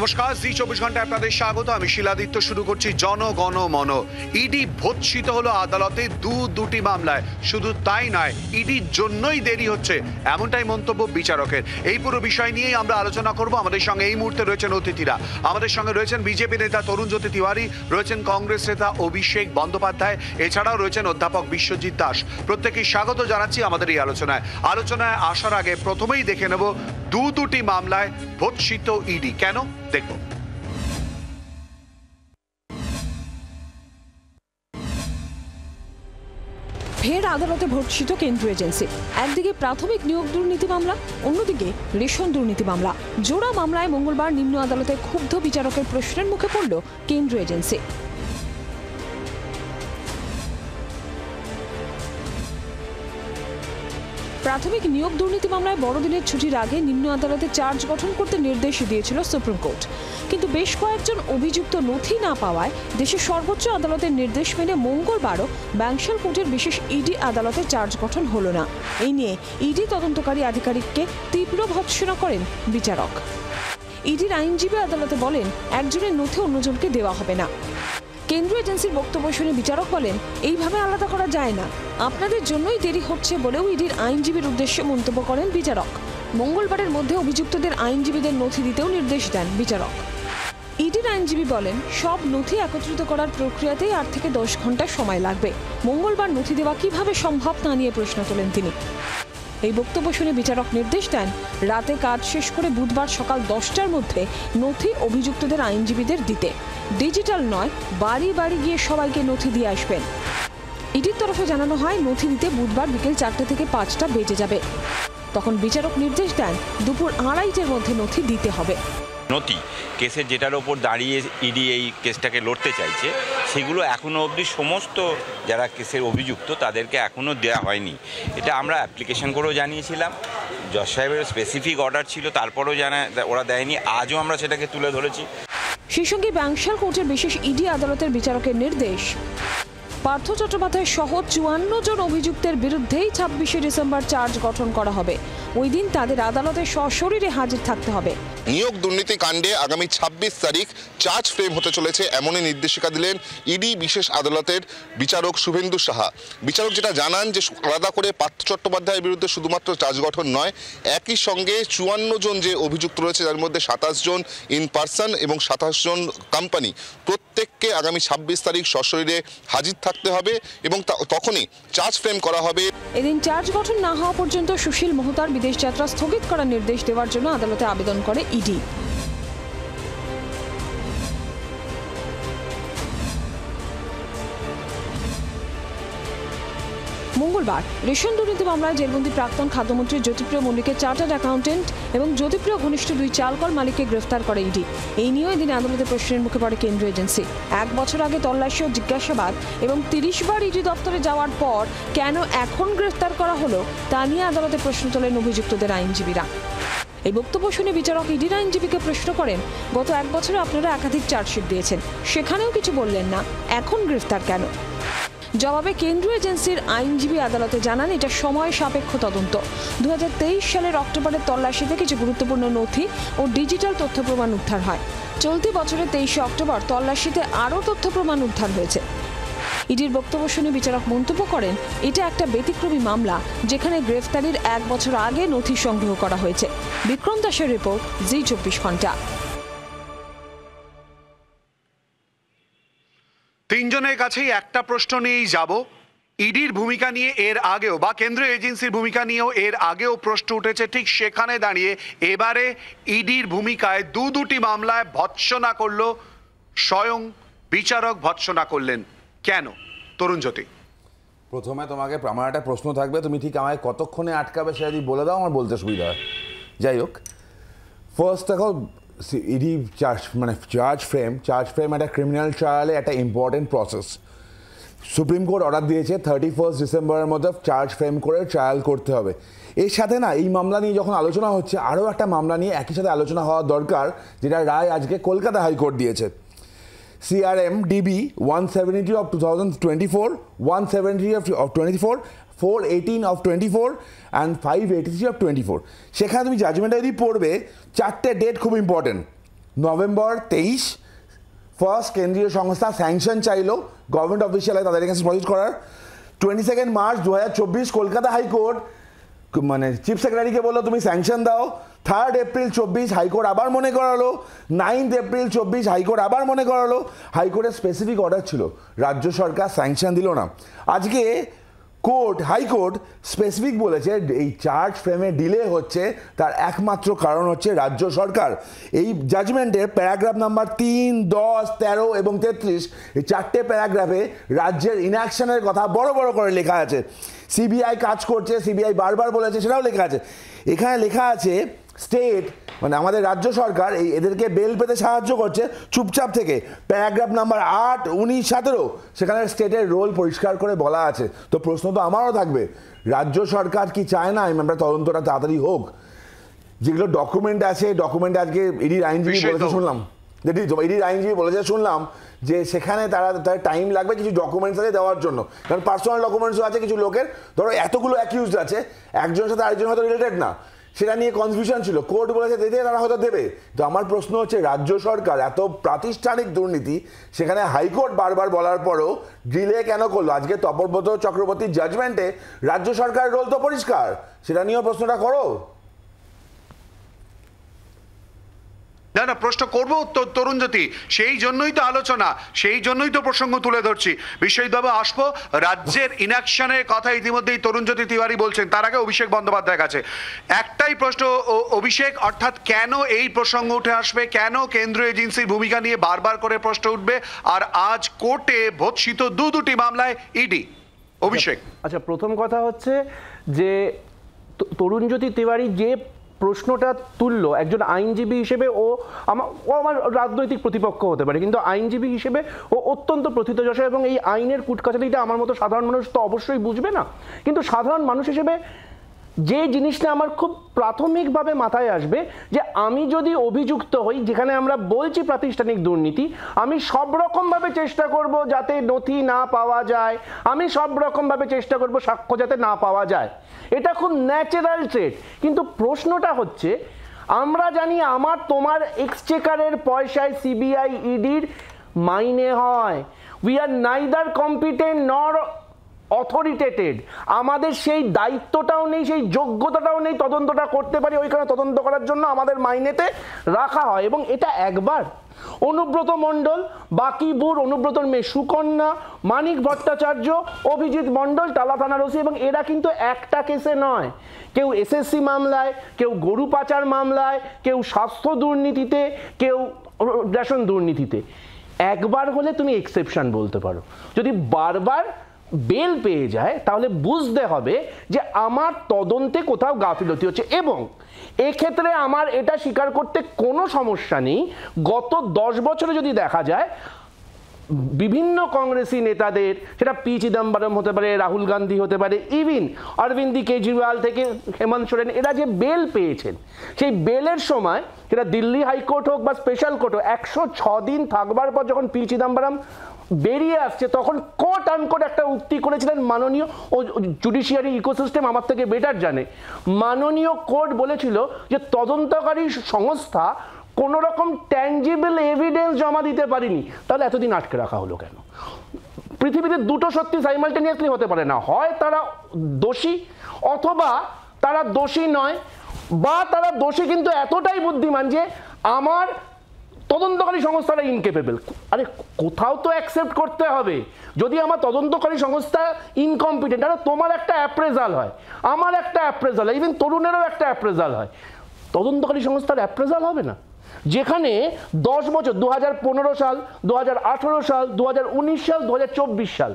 নমস্কার, জি 24 ঘন্টায় আপনাদের স্বাগত। আমি শিলাদিত্য। শুরু করছি জনগণ মন। ইডি ভর্ৎসিত হলো আদালতে দুটি মামলায়। শুধু তাই নয়, ইডির জন্যই দেরি হচ্ছে, এমনটাই মন্তব্য বিচারকের। এই পুরো বিষয় নিয়েই আমরা আলোচনা করব। আমাদের সঙ্গে এই মুহূর্তে রয়েছেন অতিথিরা। আমাদের সঙ্গে রয়েছেন বিজেপি নেতা তরুণজ্যোতি তিওয়ারি, রয়েছেন কংগ্রেস নেতা অভিষেক বন্দ্যোপাধ্যায়, এছাড়াও রয়েছেন অধ্যাপক বিশ্বজিৎ দাস। প্রত্যেকেই স্বাগত জানাচ্ছি আমাদের এই আলোচনায় আসার আগে প্রথমেই দেখে নেব দুটি মামলায় ভর্ৎসিত ইডি কেন, দেখব। ফের আদালতে ভর্ৎসিত কেন্দ্রীয় এজেন্সি। একদিকে প্রাথমিক নিয়োগ দুর্নীতি মামলা, অন্যদিকে রেশন দুর্নীতি মামলা। জোড়া মামলায় মঙ্গলবার নিম্ন আদালতে ক্ষুব্ধ বিচারকের প্রশ্নের মুখে পড়ল কেন্দ্রীয় এজেন্সি। প্রাথমিক নিয়োগ দুর্নীতি মামলায় বড়দিনের ছুটির আগে নিম্ন আদালতে চার্জ গঠন করতে নির্দেশ দিয়েছিল সুপ্রিম কোর্ট, কিন্তু বেশ কয়েকজন অভিযুক্ত নথি না পাওয়ায় দেশের সর্বোচ্চ আদালতের নির্দেশ মেনে মঙ্গলবারও ব্যাংশাল কোর্টের বিশেষ ইডি আদালতে চার্জ গঠন হলো না। এই নিয়ে ইডি তদন্তকারী আধিকারিককে তীব্র ভর্ৎসনা করেন বিচারক। ইডির আইনজীবী আদালতে বলেন, একজনের নথি অন্যজনকে দেওয়া হবে না। কেন্দ্রীয় এজেন্সির বক্তব্য শুনে বিচারক বলেন, এইভাবে আলাদা করা যায় না, আপনাদের জন্যই দেরি হচ্ছে বলেও ইডির আইনজীবীর উদ্দেশ্যে মন্তব্য করেন বিচারক। মঙ্গলবারের মধ্যে অভিযুক্তদের আইনজীবীদের নথি দিতেও নির্দেশ দেন বিচারক। ইডির আইনজীবী বলেন, সব নথি একত্রিত করার প্রক্রিয়াতেই 8 থেকে 10 ঘন্টা সময় লাগবে। মঙ্গলবার নথি দেওয়া কিভাবে সম্ভব তা নিয়ে প্রশ্ন তোলেন তিনি। এই বক্তব্য শুনে বিচারক নির্দেশ দেন, রাতে কাজ শেষ করে বুধবার সকাল 10টার মধ্যে নথি অভিযুক্তদের আইনজীবীদের দিতে। ডিজিটাল নয়, বাড়ি বাড়ি গিয়ে সবাইকে নথি দিয়ে আসবেন। ইডির তরফে জানানো হয়, নথি দিতে বুধবার বিকেল 4টে থেকে 5টা বেজে যাবে। তখন বিচারক নির্দেশ দেন, দুপুর 2:30টার মধ্যে নথি দিতে হবে। নথি কেসের যেটার ওপর দাঁড়িয়ে ইডি এই কেসটাকে লড়তে চাইছে, সেগুলো এখনও অবধি সমস্ত যারা কেসের অভিযুক্ত তাদেরকে এখনও দেওয়া হয়নি। এটা আমরা অ্যাপ্লিকেশন করেও জানিয়েছিলাম, জজ সাহেবের স্পেসিফিক অর্ডার ছিল, তারপরেও ওরা দেয়নি। আজও আমরা সেটাকে তুলে ধরেছি। সেই সঙ্গে ব্যাংশাল কোর্টের বিশেষ ইডি আদালতের বিচারকের নির্দেশ, পার্থ চট্টোপাধ্যায় সহ 54 জন অভিযুক্তের বিরুদ্ধেই 26শে ডিসেম্বর চার্জ গঠন করা হবে। ওই দিন তাদের আদালতে সশরীরে হাজির থাকতে হবে। নিয়োগ দুর্নীতি কাণ্ডে আগামী 26 তারিখ চার্জ ফ্রেম হতে চলেছে, এমনই নির্দেশিকা দিলেন ইডি বিশেষ আদালতের বিচারক শুভেন্দু সাহা। বিচারক যেটা জানান যে আলাদা করে পার্থ চট্টোপাধ্যায়ের বিরুদ্ধে শুধুমাত্র চার্জ গঠন নয়, একই সঙ্গে 54 জন যে অভিযুক্ত রয়েছে তার মধ্যে 27 জন ইন পার্সন এবং 27 জন কোম্পানি, প্রত্যেককে আগামী 26 তারিখ সশরীরে হাজির থাকতে হবে এবং তখনই চার্জ ফ্রেম করা হবে। এদিন চার্জ গঠন না হওয়া পর্যন্ত সুশীল মোহতার বিদেশ যাত্রা স্থগিত করার নির্দেশ দেওয়ার জন্য আদালতে আবেদন করে ইডি। মঙ্গলবার রেশন দুর্নীতি মামলায় জেলবন্দি প্রাক্তন খাদ্যমন্ত্রী জ্যোতিপ্রিয় মল্লিকের চার্টার্ড অ্যাকাউন্টেন্ট এবং জ্যোতিপ্রিয় ঘনিষ্ঠ 2 চালকল মালিককে গ্রেফতার করে ইডি। এই নিয়েও এদিন আদালতে প্রশ্নের মুখে পড়ে কেন্দ্রীয় এজেন্সি। 1 বছর আগে তল্লাশি ও জিজ্ঞাসাবাদ এবং 30 বার ইডি দপ্তরে যাওয়ার পর কেন এখন গ্রেফতার করা হলো তা নিয়ে আদালতে প্রশ্ন তোলেন অভিযুক্তদের আইনজীবীরা। এই বক্তব্য শুনে বিচারক ইডির আইনজীবীকে প্রশ্ন করেন, গত 1 বছরে আপনারা একাধিক চার্জশিট দিয়েছেন, সেখানেও কিছু বললেন না, এখন গ্রেফতার কেন? জবাবে কেন্দ্রীয় এজেন্সির আইনজীবী আদালতে জানান, এটা সময় সাপেক্ষ তদন্ত। 2023 সালের অক্টোবরের তল্লাশিতে কিছু গুরুত্বপূর্ণ নথি ও ডিজিটাল তথ্য প্রমাণ উদ্ধার হয়। চলতি বছরের 23শে অক্টোবর তল্লাশিতে আরও তথ্য প্রমাণ উদ্ধার হয়েছে। ইডির বক্তব্য শুনে বিচারক মন্তব্য করেন, এটা একটা ব্যতিক্রমী মামলা, যেখানে গ্রেফতারির 1 বছর আগে নথি সংগ্রহ করা হয়েছে। বিক্রম দাসের রিপোর্ট, জি 24 ঘন্টা। তিনজনের কাছেই একটা প্রশ্ন নিয়েই যাব। ইডির ভূমিকা নিয়ে এর আগেও বা কেন্দ্রীয় এজেন্সির ভূমিকা নিয়েও এর আগেও প্রশ্ন উঠেছে, ঠিক সেখানে দাঁড়িয়ে এবারে ইডির ভূমিকায় দুটি মামলায় ভৎসনা করলো স্বয়ং বিচারক। ভৎসনা করলেন কেন? তরুণজ্যোতি, প্রথমে তোমাকে আমার একটা প্রশ্ন থাকবে, তুমি ঠিক আমায় কতক্ষণে আটকাবে সেটা যদি বলে দাও আমার বলতে সুবিধা হয়। যাই হোক, ফার্স্ট দেখো, ইডি চার্জ ফ্রেম একটা ক্রিমিনাল ট্রায়ালে একটা important process. Supreme court order দিয়েছে 31 ডিসেম্বরের মধ্যে চার্জ ফ্রেম করে ট্রায়াল করতে হবে। এর সাথে না, এই মামলা নিয়ে যখন আলোচনা হচ্ছে, আরও একটা মামলা নিয়ে একই সাথে আলোচনা হওয়া দরকার, যেটা রায় আজকে কলকাতা হাইকোর্ট দিয়েছে। CRM DB 170 of 2024, 170 of 24, 418 of 24 and 583 of 24। সেখানে তুমি জাজমেন্টে যদি পড়বে, 4টে ডেট খুব ইম্পর্টেন্ট। নভেম্বর 23 ফার্স্ট কেন্দ্রীয় সংস্থা স্যাংশন চাইলো গভর্নমেন্ট অফিসিয়ালে তাদের কাছে প্রসিড করার। 22 মার্চ 2024 কলকাতা হাইকোর্ট মানে চিফ সেক্রেটারিকে বললো তুমি স্যাংশন দাও। 3 এপ্রিল 24 হাইকোর্ট আবার মনে করালো। 9 এপ্রিল 24 হাইকোর্ট আবার মনে করালো। হাইকোর্টের স্পেসিফিক অর্ডার ছিল, রাজ্য সরকার স্যাংশন দিল না। আজকে হাইকোর্ট স্পেসিফিক বলেছে এই চার্জ ফ্রেমে ডিলে হচ্ছে তার একমাত্র কারণ হচ্ছে রাজ্য সরকার। এই জাজমেন্টের প্যারাগ্রাফ নাম্বার 3, 10, 13 এবং 33 এই 4টে প্যারাগ্রাফে রাজ্যের ইনঅ্যাকশনের কথা বড় বড় করে লেখা আছে। সিবিআই কাজ করছে, সিবিআই বারবার বলেছে, সেটাও লেখা আছে। এখানে লেখা আছে স্টেট মানে আমাদের রাজ্য সরকার এদেরকে বেল পেতে সাহায্য করছে চুপচাপ থেকে। প্যারাগ্রাফ নাম্বার 8, 19, 17 সেখানে স্টেটের রোল পরিষ্কার করে বলা আছে। তো প্রশ্ন তো আমারও থাকবে, রাজ্য সরকার কি চায় না আমরা তদন্তটা তাড়াতাড়ি হোক? যেগুলো ডকুমেন্ট আছে, ডকুমেন্ট আজকে ইডির আইনজীবী বলেছে শুনলাম, ইডির আইনজীবী বলেছে শুনলাম যে সেখানে তার টাইম লাগবে কিছু ডকুমেন্টস আছে দেওয়ার জন্য, কারণ পার্সোনাল ডকুমেন্টসও আছে কিছু লোকের। ধরো এতগুলো অ্যাকিউজড আছে, একজনের সাথে আরেকজন হয়তো রিলেটেড না, সেটা নিয়ে কনফিউশন ছিল। কোর্ট বলেছে দিতে, তারা হয়তো দেবে। তো আমার প্রশ্ন হচ্ছে রাজ্য সরকার এত প্রাতিষ্ঠানিক দুর্নীতি সেখানে হাইকোর্ট বারবার বলার পরও ডিলে কেন করলো? আজকে তপব্রত চক্রবর্তীর জাজমেন্টে রাজ্য সরকারের রোল তো পরিষ্কার, সেটা নিয়েও প্রশ্নটা করো। না না, প্রশ্ন করবো তরুণজ্যোতি, সেই জন্যই তো আলোচনা, সেই জন্যই তো প্রসঙ্গ তুলে ধরছি। বিশ্বজিৎবাবু আসবো, রাজ্যের ইনঅ্যাকশনের কথা ইতিমধ্যেই তরুণজ্যোতি তিওয়ারি বলছেন, তার আগে অভিষেক বন্দ্যোপাধ্যায়ের কাছে একটাই প্রশ্ন। অভিষেক, অর্থাৎ কেন এই প্রসঙ্গ উঠে আসবে, কেন কেন্দ্রীয় এজেন্সির ভূমিকা নিয়ে বারবার করে প্রশ্ন উঠবে, আর আজ কোর্টে ভৎসিত দুটি মামলায় ইডি? অভিষেক, আচ্ছা, প্রথম কথা হচ্ছে যে তরুণজ্যোতি তিওয়ারি যে প্রশ্নটা তুললো, একজন আইনজীবী হিসেবে ও আমার রাজনৈতিক প্রতিপক্ষ হতে পারে, কিন্তু আইনজীবী হিসেবে ও অত্যন্ত প্রথিতযশা, এবং এই আইনের কুটকাচালিটা আমার মতো সাধারণ মানুষ তো অবশ্যই বুঝবে না। কিন্তু সাধারণ মানুষ হিসেবে যে জিনিসটা আমার খুব প্রাথমিকভাবে মাথায় আসবে যে আমি যদি অভিযুক্ত হই, যেখানে আমরা বলছি প্রাতিষ্ঠানিক দুর্নীতি, আমি সব রকমভাবে চেষ্টা করব যাতে নথি না পাওয়া যায়, আমি সব রকমভাবে চেষ্টা করব সাক্ষ্য যাতে না পাওয়া যায়। এটা খুব ন্যাচারাল ট্রেট। কিন্তু প্রশ্নটা হচ্ছে, আমরা জানি আমার তোমার এক্সচেকারের পয়সায় সিবিআই ইডির মাইনে হয়। উই আর নাইদার কম্পিটেন্ট নর অথরিটেটেড। আমাদের সেই দায়িত্বটাও নেই, সেই যোগ্যতাটাও নেই তদন্তটা করতে পারি। ওইখানে তদন্ত করার জন্য আমাদের মাইনেতে রাখা হয়। এবং এটা একবার অনুব্রত মণ্ডল, বাকিবুর, অনুব্রতর মেয়ে সুকন্যা, মানিক ভট্টাচার্য, অভিজিৎ মণ্ডল, টালা থানার ওসি, এবং এরা কিন্তু একটা কেসে নয়, কেউ এসএসসি মামলায়, কেউ গরু পাচার মামলায়, কেউ স্বাস্থ্য দুর্নীতিতে, কেউ রেশন দুর্নীতিতে। একবার হলে তুমি এক্সেপশন বলতে পারো, যদি বারবার বেল পেয়ে যায় তাহলে বুঝতে হবে যে আমার তদন্তে কোথাও গাফিলতি হচ্ছে। এবং এক্ষেত্রে আমার এটা স্বীকার করতে কোনো সমস্যা নেই, গত 10 বছরে যদি দেখা যায় বিভিন্ন কংগ্রেসি নেতাদের, সেটা পি চিদম্বরম হতে পারে, রাহুল গান্ধী হতে পারে, ইভিন অরবিন্দ কেজরিওয়াল থেকে হেমন্ত সোরেন, এরা যে বেল পেয়েছেন, সেই বেলের সময় সেটা দিল্লি হাইকোর্ট হোক বা স্পেশাল কোর্ট হোক, 106 দিন থাকবার পর যখন পি চিদম্বরম বেরিয়ে আসছে, তখন কোর্ট আনকোর্ট একটা উক্তি করেছিলেন মাননীয়, ও জুডিশিয়ারি ইকোসিস্টেম আমার থেকে বেটার জানে, মাননীয় কোর্ট বলেছিল যে তদন্তকারী সংস্থা কোনো রকম ট্যাঞ্জিবল এভিডেন্স জমা দিতে পারেনি, তাহলে এতদিন আটকে রাখা হলো কেন? পৃথিবীতে দুটো সত্যি সাইমালটেনিয়াসলি হতে পারে না, হয় তারা দোষী অথবা তারা দোষী নয়, বা তারা দোষী কিন্তু এতটাই বুদ্ধিমান যে আমার তদন্তকারী সংস্থাটা ইনকেপেবল। আরে কোথাও তো অ্যাকসেপ্ট করতে হবে, যদি আমার তদন্তকারী সংস্থা ইনকম্পিটেন্ট। আরে তোমার একটা অ্যাপ্রেজাল হয়, আমার একটা অ্যাপ্রেজাল হয়, ইভেন তরুণেরও একটা অ্যাপ্রেজাল হয়, তদন্তকারী সংস্থার অ্যাপ্রেজাল হবে না? যেখানে 10 বছর, 2015 সাল, 2018 সাল, 2019 সাল, 2024 সাল,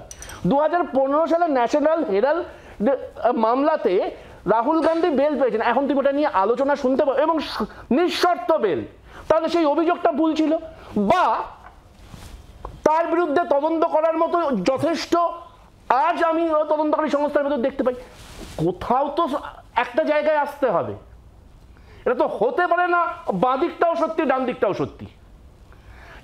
2015 সালে ন্যাশনাল হেরাল্ড মামলাতে রাহুল গান্ধী বেল পেয়েছেন। এখন তুমি ওটা নিয়ে আলোচনা শুনতে পারো, এবং নিঃশর্ত বেল। তাহলে সেই অভিযোগটা ভুল ছিল, বা তার বিরুদ্ধে তদন্ত করার মতো যথেষ্ট আজ আমি তদন্তকারী সংস্থার ভেতর দেখতে পাই। কোথাও তো একটা জায়গায় আসতে হবে। এটা তো হতে পারে না বাঁ দিকটাও সত্যি ডান দিকটাও সত্যি।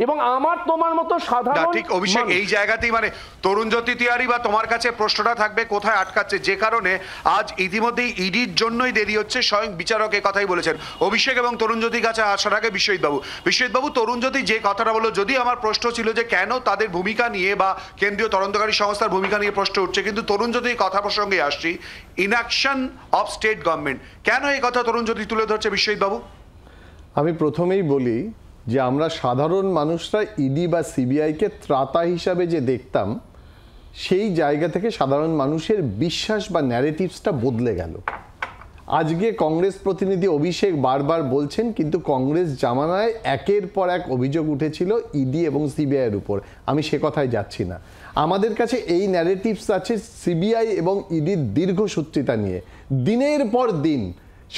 এবং আমার তোমার মতো সাধারণ ঠিক অভিষেক, এই জায়গাতেই মানে তরুণজ্যোতি তিওয়ারি বা তোমার কাছে প্রশ্নটা থাকবে কোথায় আটকাচ্ছে, যে কারণে আজ ইতিমধ্যেই ইডির জন্যই দেরি হচ্ছে। স্বয়ং বিচারক এই কথাই বলেছেন। অভিষেক এবং তরুণজ্যোতির কাছে আসার আগে বিশ্বজিৎবাবু, তরুণজ্যোতি যে কথাটা বললো, যদি আমার প্রশ্ন ছিল যে কেন তাদের ভূমিকা নিয়ে বা কেন্দ্রীয় তদন্তকারী সংস্থার ভূমিকা নিয়ে প্রশ্ন উঠছে, কিন্তু তরুণজ্যোতির কথা প্রসঙ্গে আসছি, ইনঅ্যাকশন অফ স্টেট গভর্নমেন্ট, কেন এই কথা তরুণজ্যোতি তুলে ধরছে বিশ্বজিৎবাবু? আমি প্রথমেই বলি যে আমরা সাধারণ মানুষরা ইডি বা সিবিআইকে ত্রাতা হিসাবে যে দেখতাম, সেই জায়গা থেকে সাধারণ মানুষের বিশ্বাস বা ন্যারেটিভসটা বদলে গেল। আজকে কংগ্রেস প্রতিনিধি অভিষেক বারবার বলছেন, কিন্তু কংগ্রেস জামানায় একের পর এক অভিযোগ উঠেছিল ইডি এবং সিবিআইয়ের উপর। আমি সে কথায় যাচ্ছি না। আমাদের কাছে এই ন্যারেটিভস আছে সিবিআই এবং ইডির দীর্ঘসূত্রিতা নিয়ে। দিনের পর দিন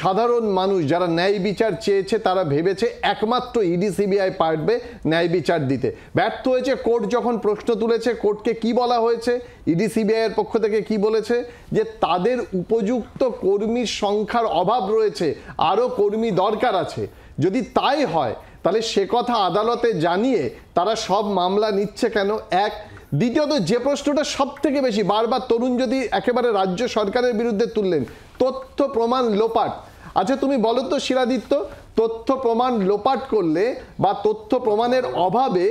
সাধারণ মানুষ যারা ন্যায় বিচার চেয়েছে তারা ভেবেছে একমাত্র ইডি সিবিআই পারবে ন্যায় বিচার দিতে। ব্যর্থ হয়েছে। কোর্ট যখন প্রশ্ন তুলেছে, কোর্টকে কি বলা হয়েছে, ইডি সিবিআইয়ের পক্ষ থেকে কি বলেছে, যে তাদের উপযুক্ত কর্মীর সংখ্যার অভাব রয়েছে, আরও কর্মী দরকার আছে। যদি তাই হয় তাহলে সে কথা আদালতে জানিয়ে তারা সব মামলা নিচ্ছে কেন? এক। দ্বিতীয়ত, যে প্রশ্নটা সব থেকে বেশি বারবার তরুণজ্যোতি একেবারে রাজ্য সরকারের বিরুদ্ধে তুললেন, তথ্য প্রমাণ লোপাট। আচ্ছা তুমি বলো তো শিলাদিত্য, তথ্য প্রমাণ লোপাট করলে বা তথ্য প্রমাণের অভাবে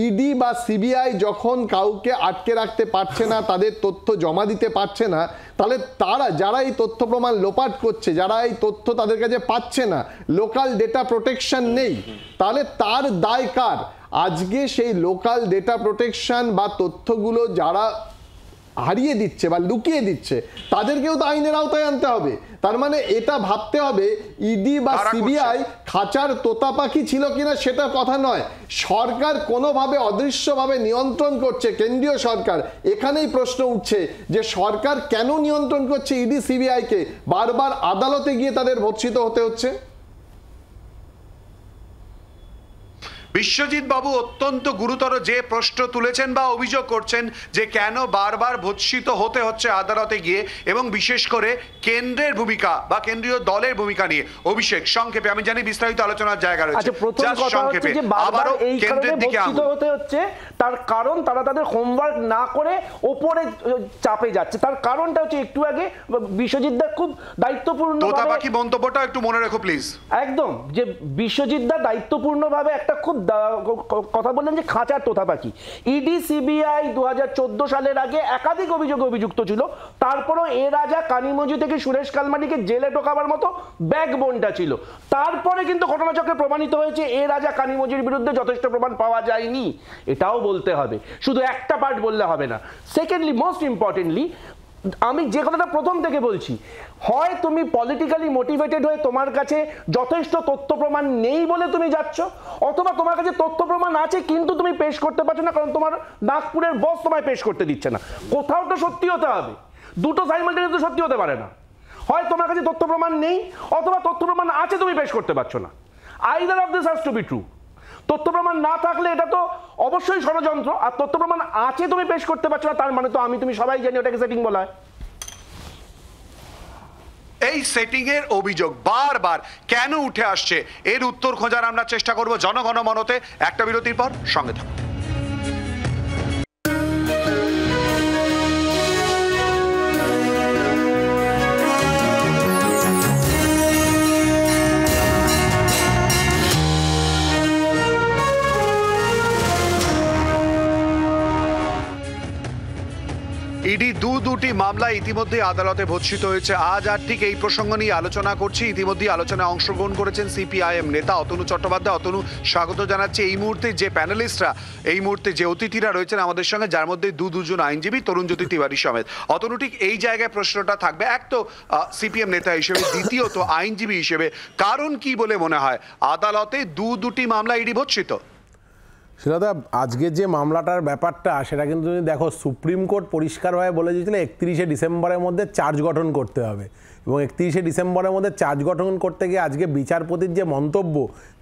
ইডি বা সিবিআই যখন কাউকে আটকে রাখতে পারছে না, তাদের তথ্য জমা দিতে পারছে না, তাহলে তারা যারা এই তথ্য প্রমাণ লোপাট করছে, যারা এই তথ্য তাদের কাছে পাচ্ছে না, লোকাল ডেটা প্রোটেকশন নেই, তাহলে তার দায় কার? আজকে সেই লোকাল ডেটা প্রোটেকশন বা তথ্যগুলো যারা হারিয়ে দিচ্ছে বা লুকিয়ে দিচ্ছে, তাদেরকেও তো আইনের আওতায় আনতে হবে। তার মানে এটা ভাবতে হবে ইডি বা সিবিআই খাঁচার তোতা পাখি ছিল কিনা সেটা কথা নয়, সরকার কোনোভাবে অদৃশ্যভাবে নিয়ন্ত্রণ করছে, কেন্দ্রীয় সরকার। এখানেই প্রশ্ন উঠছে যে সরকার কেন নিয়ন্ত্রণ করছে ইডি সিবিআইকে, বারবার আদালতে গিয়ে তাদের ভর্ৎসিত হতে হচ্ছে। বিশ্বজিৎ বাবু অত্যন্ত গুরুতর যে প্রশ্ন তুলেছেন বা অভিযোগ করছেন যে কেন বারবার ভৎসিত হতে হচ্ছে আদালতে গিয়ে, এবং বিশেষ করে কেন্দ্রের ভূমিকা বা কেন্দ্রীয় দলের ভূমিকা নিয়ে। অভিষেক সংক্ষেপে, আমি জানি বিস্তারিত আলোচনার জায়গা রয়েছে, আচ্ছা প্রথম কথা হচ্ছে যে বারবার এই কারণে ভৎসিত হতে হচ্ছে, তার কারণ তারা তাদের হোমওয়ার্ক না করে ওপরে চাপে যাচ্ছে। তার কারণটা হচ্ছে একটু আগে বিশ্বজিৎ দা খুব দায়িত্বপূর্ণ তোতাপাখি মন্তব্যটা একটু মনে রেখো প্লিজ। একদম, যে বিশ্বজিৎ দা দায়িত্বপূর্ণভাবে একটা খুব কথা বললেন যে খাঁচার তোতা পাখি। ইডি সিবিআই 2014 সালের আগে একাধিক অভিযোগে অভিযুক্ত ছিল, তারপরও এ রাজা কানিমজি থেকে সুরেশ কালমানিকে জেলে ঢোকাবার মতো ব্যাকবোনটা ছিল। তারপরে কিন্তু ঘটনাচক্রে প্রমাণিত হয়েছে এ রাজা কানিমজির বিরুদ্ধে যথেষ্ট প্রমাণ পাওয়া যায়নি, এটাও বলতে হবে, শুধু একটা পার্ট বললে হবে না। সেকেন্ডলি, মোস্ট ইম্পর্টেন্টলি, আমি যে কথাটা প্রথম থেকে বলছি, হয় তুমি পলিটিক্যালি মোটিভেটেড হয়ে তোমার কাছে যথেষ্ট তথ্য প্রমাণ নেই বলে তুমি যাচ্ছ, অথবা তোমার কাছে তথ্য প্রমাণ আছে কিন্তু তুমি পেশ করতে পারছো না কারণ তোমার নাগপুরের বস তোমায় পেশ করতে দিচ্ছে না। কোথাও তো সত্যি হতে হবে, দুটো সাইমালটেনিয়াসলি সত্যি হতে পারে না। হয় তোমার কাছে তথ্য প্রমাণ নেই, অথবা তথ্য প্রমাণ আছে তুমি পেশ করতে পারছো না। Either of this has to be true. তথ্য প্রমাণ না থাকলে এটা তো অবশ্যই ষড়যন্ত্র, আর তথ্য প্রমাণ আছে তুমি পেশ করতে পারছো না, তার মানে তো তুমি সবাই জানি ওটাকে সেটিং বলা হয়। এই সেটিং এর অভিযোগ বারবার কেন উঠে আসছে, এর উত্তর খোঁজার আমরা চেষ্টা করব জনগণ মনতে। একটা বিরতির পর সঙ্গে থাকুন। ইডি দুটি মামলা ইতিমধ্যে আদালতে ভৎসিত হয়েছে। আজ আর ঠিক এই প্রসঙ্গ নিয়ে আলোচনা করছি। ইতিমধ্যে আলোচনায় অংশগ্রহণ করেছেন সিপিআইএম নেতা অতনু চট্টোপাধ্যায়। অতনু, স্বাগত জানাচ্ছি। এই মুহূর্তে যে প্যানেলিস্টরা, এই মুহূর্তে যে অতিথিরা রয়েছেন আমাদের সঙ্গে, যার মধ্যে দুজন আইনজীবী, তরুণজ্যোতি তিওয়ারি সমেত। অতনু, ঠিক এই জায়গায় প্রশ্নটা থাকবে, এক তো সিপিএম নেতা হিসেবে, দ্বিতীয়ত আইনজীবী হিসেবে, কারণ কি বলে মনে হয় আদালতে দুটি মামলা ইডি ভৎসিত? সেটা আজকে যে মামলাটার ব্যাপারটা, সেটা কিন্তু তুমি দেখো, সুপ্রিম কোর্ট পরিষ্কারভাবে বলে দিয়েছিল 31শে ডিসেম্বরের মধ্যে চার্জ গঠন করতে হবে, এবং 31শে ডিসেম্বরের মধ্যে চার্জ গঠন করতে গিয়ে আজকে বিচারপতির যে মন্তব্য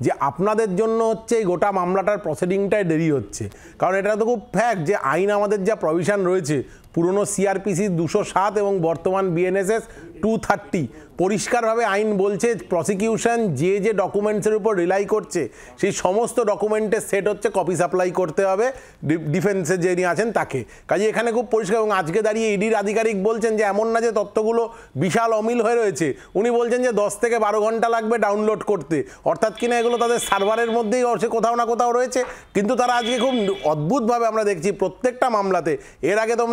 যে আপনাদের জন্য হচ্ছে এই গোটা মামলাটার প্রসিডিংটাই দেরি হচ্ছে, কারণ এটা তো খুব ফ্যাক্ট যে আইন আমাদের যা প্রভিশন রয়েছে, পুরনো সিআরপিসি 207 এবং বর্তমান বিএনএসএস 230, তো পরিষ্কারভাবে আইন বলছে প্রসিকিউশন যে যে ডকুমেন্টসের উপর রিলাই করছে সেই সমস্ত ডকুমেন্টের সেট হচ্ছে কপি সাপ্লাই করতে হবে ডিফেন্সে যিনি আছেন তাকে। কাজে এখানে খুব পরিষ্কার। এবং আজকে দাঁড়িয়ে ইডির আধিকারিক বলছেন যে এমন না যে তথ্যগুলো বিশাল অমিল হয়ে রয়েছে, উনি বলছেন যে 10 থেকে 12 ঘন্টা লাগবে ডাউনলোড করতে, অর্থাৎ কিনা এগুলো তাদের সার্ভারের মধ্যেই কোথাও না কোথাও রয়েছে। কিন্তু তারা আজকে খুব অদ্ভুতভাবে আমরা দেখছি প্রত্যেকটা মামলাতে, এর আগে তো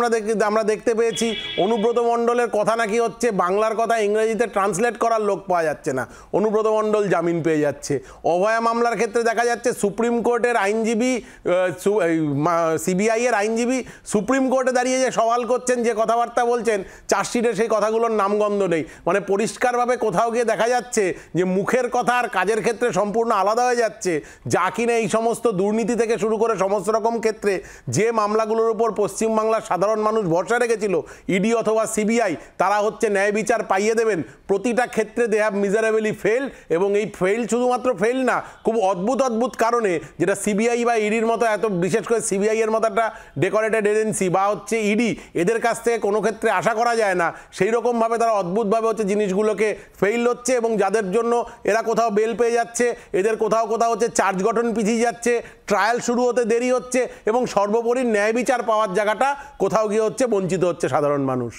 আমরা দেখতে পেয়েছি অনুব্রত মণ্ডলের কথা নাকি হচ্ছে বাংলার কথা ইংরেজিতে ট্রান্সলেট করার লোক পাওয়া যাচ্ছে না, অনুব্রত মণ্ডল জামিন পেয়ে যাচ্ছে। অভয়া মামলার ক্ষেত্রে দেখা যাচ্ছে সুপ্রিম কোর্টের আইনজীবী, সিবিআই এর আইনজীবী সুপ্রিম কোর্টে দাঁড়িয়ে যে সওয়াল করছেন, যে কথাবার্তা বলছেন, চার্জশিটে সেই কথাগুলোর নামগন্ধ নেই। মানে পরিষ্কারভাবে কোথাও গিয়ে দেখা যাচ্ছে যে মুখের কথা আর কাজের ক্ষেত্রে সম্পূর্ণ আলাদা হয়ে যাচ্ছে। যা কিনা এই সমস্ত দুর্নীতি থেকে শুরু করে সমস্ত রকম ক্ষেত্রে যে মামলাগুলোর উপর পশ্চিমবাংলার সাধারণ মানুষ ভরসা রেখেছিল, ইডি অথবা সিবিআই, তারা হচ্ছে ন্যায় বিচার পাইয়ে দেবেন, প্রতিটা ক্ষেত্রে দে হ্যাভ মিজারেবলি ফেল। এবং এই ফেল শুধুমাত্র ফেল না, খুব অদ্ভুত কারণে, যেটা সিবিআই বা ইডির মতো এত, বিশেষ করে সিবিআই এর মতো একটা ডেকোরেটেড এজেন্সি বা হচ্ছে ইডি, এদের কাছ থেকে কোনো ক্ষেত্রে আশা করা যায় না, সেই রকমভাবে তারা অদ্ভুতভাবে হচ্ছে জিনিসগুলোকে ফেল হচ্ছে। এবং যাদের জন্য এরা কোথাও বেল পেয়ে যাচ্ছে, এদের কোথাও হচ্ছে চার্জ গঠন পিছিয়ে যাচ্ছে, ট্রায়াল শুরু হতে দেরি হচ্ছে, এবং সর্বোপরি ন্যায় বিচার পাওয়ার জায়গাটা কোথাও গিয়ে হচ্ছে বঞ্চিত হচ্ছে সাধারণ মানুষ।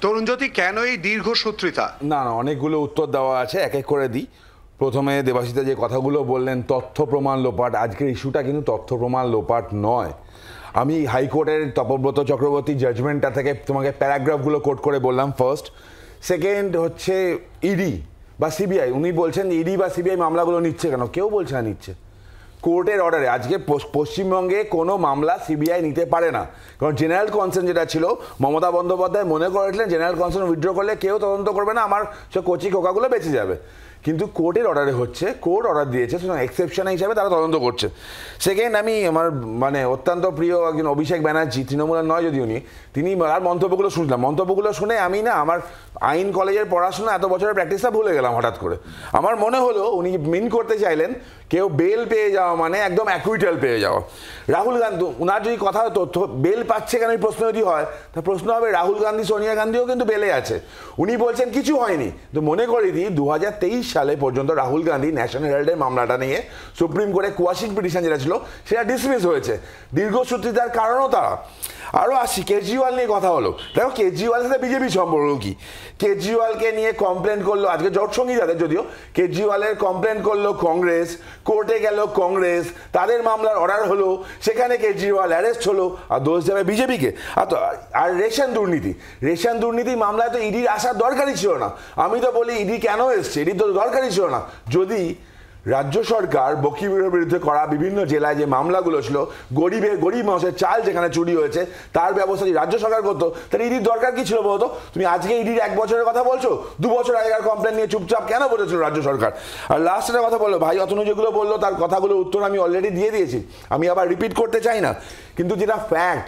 তরুণজ্যোতি, কেন এই দীর্ঘসূত্রিতা? না, অনেকগুলো উত্তর দেওয়া আছে, এক এক করে দিই। প্রথমে দেবাশিতা যে কথাগুলো বললেন তথ্য প্রমাণ লোপাট, আজকের ইস্যুটা কিন্তু তথ্য প্রমাণ লোপাট নয়। আমি হাইকোর্টের তপব্রত চক্রবর্তী জাজমেন্টটা থেকে তোমাকে প্যারাগ্রাফগুলো কোট করে বললাম ফার্স্ট। সেকেন্ড হচ্ছে ইডি বা সিবিআই, উনি বলছেন ইডি বা সিবিআই মামলাগুলো নিচ্ছে কেন? কেউ বলছে না নিচ্ছে। কোর্টের অর্ডারে আজকে পশ্চিমবঙ্গে কোনো মামলা সিবিআই নিতে পারে না, কারণ জেনারেল কনসার্ন যেটা ছিল, মমতা বন্দ্যোপাধ্যায় মনে করেছিলেন জেনারেল কনসার্ন উইথড্র করলে কেউ তদন্ত করবে না, আমার সে কচি খোকাগুলো বেঁচে যাবে। কিন্তু কোর্টের অর্ডারে হচ্ছে, কোর্ট অর্ডার দিয়েছে, সুতরাং এক্সেপশন হিসাবে তারা তদন্ত করছে। সেকেন্ড, আমি আমার অত্যন্ত প্রিয় একজন অভিষেক ব্যানার্জি, তৃণমূলের নয় যদি উনি, তিনি আর মন্তব্যগুলো শুনলাম, মন্তব্যগুলো শুনে আমি আমার আইন কলেজের পড়াশোনা এত বছরের প্র্যাকটিসটা ভুলে গেলাম হঠাৎ করে। আমার মনে হলো উনি মিন করতে চাইলেন কেউ বেল পেয়ে যাওয়া মানে একদম অ্যাকুইটাল পেয়ে যাওয়া। রাহুল গান্ধী, ওনার যদি কথা তথ্য বেল পাচ্ছে কেন এই প্রশ্ন যদি হয়, তা প্রশ্ন হবে রাহুল গান্ধী, সোনিয়া গান্ধীও কিন্তু বেলে আছে। উনি বলছেন কিছু হয়নি। তো মনে করে দিই 2023 সালে পর্যন্ত রাহুল গান্ধী ন্যাশনাল হেরাল্ডের মামলাটা নিয়ে সুপ্রিম কোর্টে কোয়াশিং পিটিশন যেটা ছিল সেটা ডিসমিস হয়েছে। দীর্ঘসূত্রিতার কারণও তারা। আরও আসি, কেজরিওয়াল নিয়ে কথা হলো। দেখো কেজরিওয়ালের সাথে বিজেপি সম্পর্ক কি? কেজরিওয়ালকে নিয়ে কমপ্লেন করলো, আজকে জোটসঙ্গী যাদের, যদিও কেজরিওয়ালের কমপ্লেন করলো কংগ্রেস, কোর্টে গেল কংগ্রেস, তাদের মামলার অর্ডার হলো, সেখানে কেজরিওয়াল অ্যারেস্ট হলো, আর দোষ যাবে বিজেপিকে। আর রেশন দুর্নীতি মামলায় তো ইডির আসার দরকারই ছিল না। আমি তো বলি ইডি কেন এসছে, ইডির তো দরকারই ছিল না। যদি রাজ্য সরকার বকিবিরের বিরুদ্ধে করা বিভিন্ন জেলায় যে মামলাগুলো ছিল, গরিব মানুষের চাল যেখানে চুরি হয়েছে তার ব্যবস্থা যদি রাজ্য সরকার করতো, তাহলে ইডির দরকার কি ছিল বলতো? তুমি আজকে ইডির 1 বছরের কথা বলছো, 2 বছর আগেকার কমপ্লেন নিয়ে চুপচাপ কেন বলেছিল রাজ্য সরকার? আর লাস্টের কথা বললো ভাই অতনু, যেগুলো বললো তার কথাগুলো উত্তর আমি অলরেডি দিয়ে দিয়েছি, আমি আবার রিপিট করতে চাই না। কিন্তু যেটা ফ্যাক্ট,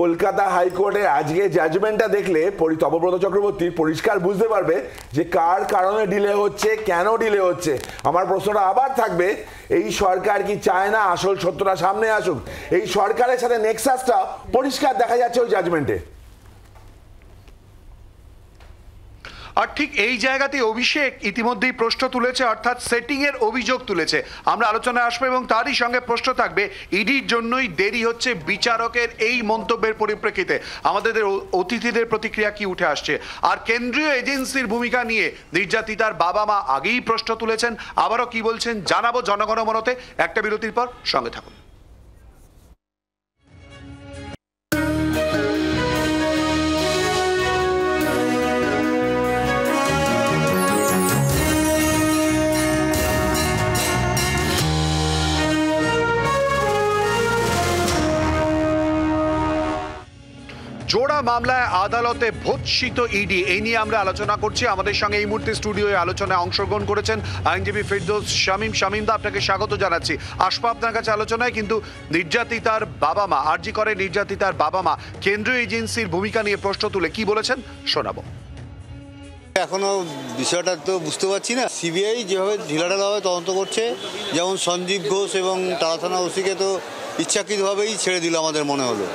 কলকাতা হাইকোর্টের আজকে জাজমেন্টটা দেখলে তপব্রত চক্রবর্তীর পরিষ্কার বুঝতে পারবে যে কার কারণে ডিলে হচ্ছে, কেন ডিলে হচ্ছে। আমার প্রশ্নটা আবার থাকবে, এই সরকার কি চায় না আসল সত্যটা সামনে আসুক? এই সরকারের সাথে নেক্সাসটা পরিষ্কার দেখা যাচ্ছে ওই জাজমেন্টে। আর ঠিক এই জায়গাতে অভিষেক ইতিমধ্যেই প্রশ্ন তুলেছে, অর্থাৎ সেটিং এর অভিযোগ তুলেছে। আমরা আলোচনায় আসবো এবং তারই সঙ্গে প্রশ্ন থাকবে ইডির জন্যই দেরি হচ্ছে বিচারকের এই মন্তব্যের পরিপ্রেক্ষিতে আমাদের অতিথিদের প্রতিক্রিয়া কি উঠে আসছে, আর কেন্দ্রীয় এজেন্সির ভূমিকা নিয়ে নির্যাতিতার বাবা মা আগেই প্রশ্ন তুলেছেন, আবারও কি বলছেন জানাবো জনগণমনতে। একটা বিরতির পর সঙ্গে থাকুন। জোড়া মামলায় আদালতে ভৎসিত ইডি, এই নিয়ে আমরা আলোচনা করছি। আমাদের সঙ্গে এই মুহূর্তে স্টুডিওয়ে আলোচনায় অংশগ্রহণ করেছেন আইনজীবী ফেরদৌস শামীম দা, আপনাকে স্বাগত জানাচ্ছি। আসবো আপনার কাছে আলোচনায়, কিন্তু নির্যাতিতার বাবা মা, আরজি করে নির্যাতিতার বাবা মা কেন্দ্রীয় এজেন্সির ভূমিকা নিয়ে প্রশ্ন তুলে কি বলেছেন শোনাবো। এখনো বিষয়টা তো বুঝতে পারছি না। সিবিআই যেভাবে ঢিলাঢালাভাবে তদন্ত করছে, যেমন সঞ্জীব ঘোষ এবং টালা থানা ওসিকে তো ইচ্ছাকৃতভাবেই ছেড়ে দিল আমাদের মনে হলো।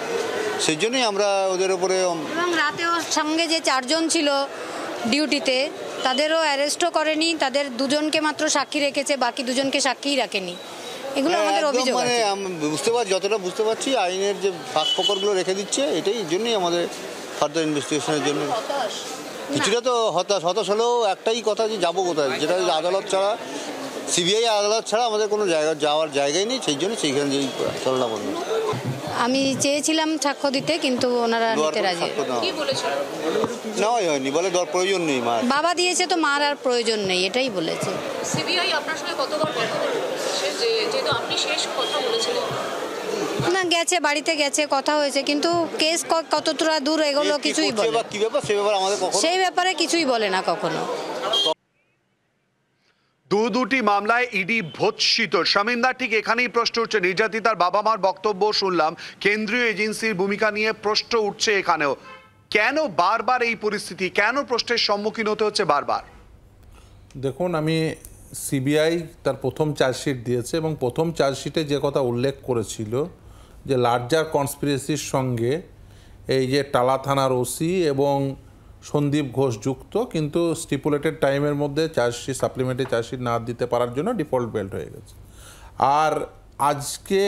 সেই জন্যই আমরা ওদের উপরে। এবং রাতে ওর সঙ্গে যে 4 জন ছিল ডিউটিতে তাদেরও অ্যারেস্টও করেনি, তাদের 2জনকে মাত্র সাক্ষী রেখেছে, বাকি 2জনকে সাক্ষীই রাখেনি। এগুলো আমাদের অভিযোগ মানে আছে। বুঝতে পারছি, যতটা বুঝতে পারছি আইনের যে ফাঁক ফোকরগুলো রেখে দিচ্ছে, এটাই জন্যই আমাদের ফার্দার ইনভেস্টিগেশনের জন্য কিছুটা তো হতাশ হলেও একটাই কথা যে যাবো কোথায়, যেটা আদালত ছাড়া, সিবিআই আদালত ছাড়া আমাদের কোনো যাওয়ার জায়গায় নেই, সেই জন্য সেইখানে যেই চলনা বলবো। আমি চেয়েছিলাম সাক্ষ্য দিতে, কিন্তু ওনারা নিতে রাজি নেওয়াই হয়নি, বলে প্রয়োজন নেই। মা বাবা দিয়েছে তো মার আর প্রয়োজন নেই, এটাই বলেছে। সিবিআই আপনার সঙ্গে কতবার কথা বলেছে, যেহেতু আপনি শেষ কথা বলেছিলেন? না, গেছে, বাড়িতে গেছে, কথা হয়েছে, কিন্তু কেস কতটা দূর এগুলো কিছুই বলে, কি ব্যাপার সেই ব্যাপারে আমাদের সেই ব্যাপারে কিছুই বলে না কখনো। দুটি মামলায় ইডি ভৎসিত। শামীমদা, ঠিক এখানেই প্রশ্ন উঠছে, নির্যাতিতার বাবা মার বক্তব্য শুনলাম, কেন্দ্রীয় এজেন্সির ভূমিকা নিয়ে প্রশ্ন উঠছে এখানেও। কেন বারবার এই পরিস্থিতি, কেন প্রশ্নের সম্মুখীন হতে হচ্ছে বারবার? দেখুন, আমি সিবিআই তার প্রথম চার্জশিট দিয়েছে এবং প্রথম চার্জশিটে যে কথা উল্লেখ করেছিল যে লার্জার কনস্পিরেসির সঙ্গে এই যে টালা থানার ওসি এবং সন্দীপ ঘোষ যুক্ত, কিন্তু স্টিপুলেটেড টাইমের মধ্যে চার্জশিট, সাপ্লিমেন্টারি চার্জশিট না দিতে পারার জন্য ডিফল্ট বেল্ট হয়ে গেছে। আর আজকে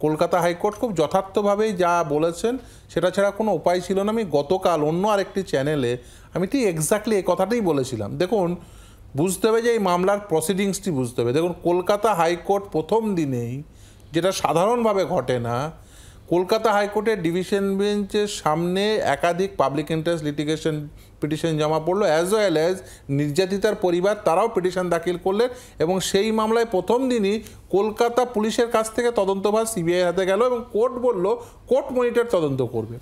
কলকাতা হাইকোর্ট খুব যথার্থভাবেই যা বলেছেন সেটা ছাড়া কোনো উপায় ছিল না। আমি গতকাল অন্য আরেকটি চ্যানেলে আমি ঠিক এক্স্যাক্টলি এই কথাটাই বলেছিলাম। দেখুন, বুঝতে হবে যে এই মামলার প্রসিডিংসটি বুঝতে হবে। দেখুন, কলকাতা হাইকোর্ট প্রথম দিনেই, যেটা সাধারণভাবে ঘটে না, কলকাতা হাইকোর্টের ডিভিশন বেঞ্চের সামনে একাধিক পাবলিক ইন্টারেস্ট লিটিগেশন পিটিশন জমা পড়লো, অ্যাজ ওয়েল অ্যাজ নির্যাতিতার পরিবার তারাও পিটিশন দাখিল করলেন এবং সেই মামলায় প্রথম দিনই কলকাতা পুলিশের কাছ থেকে তদন্তভার সিবিআই হাতে গেল এবং কোর্ট বলল কোর্ট মনিটর তদন্ত করবে।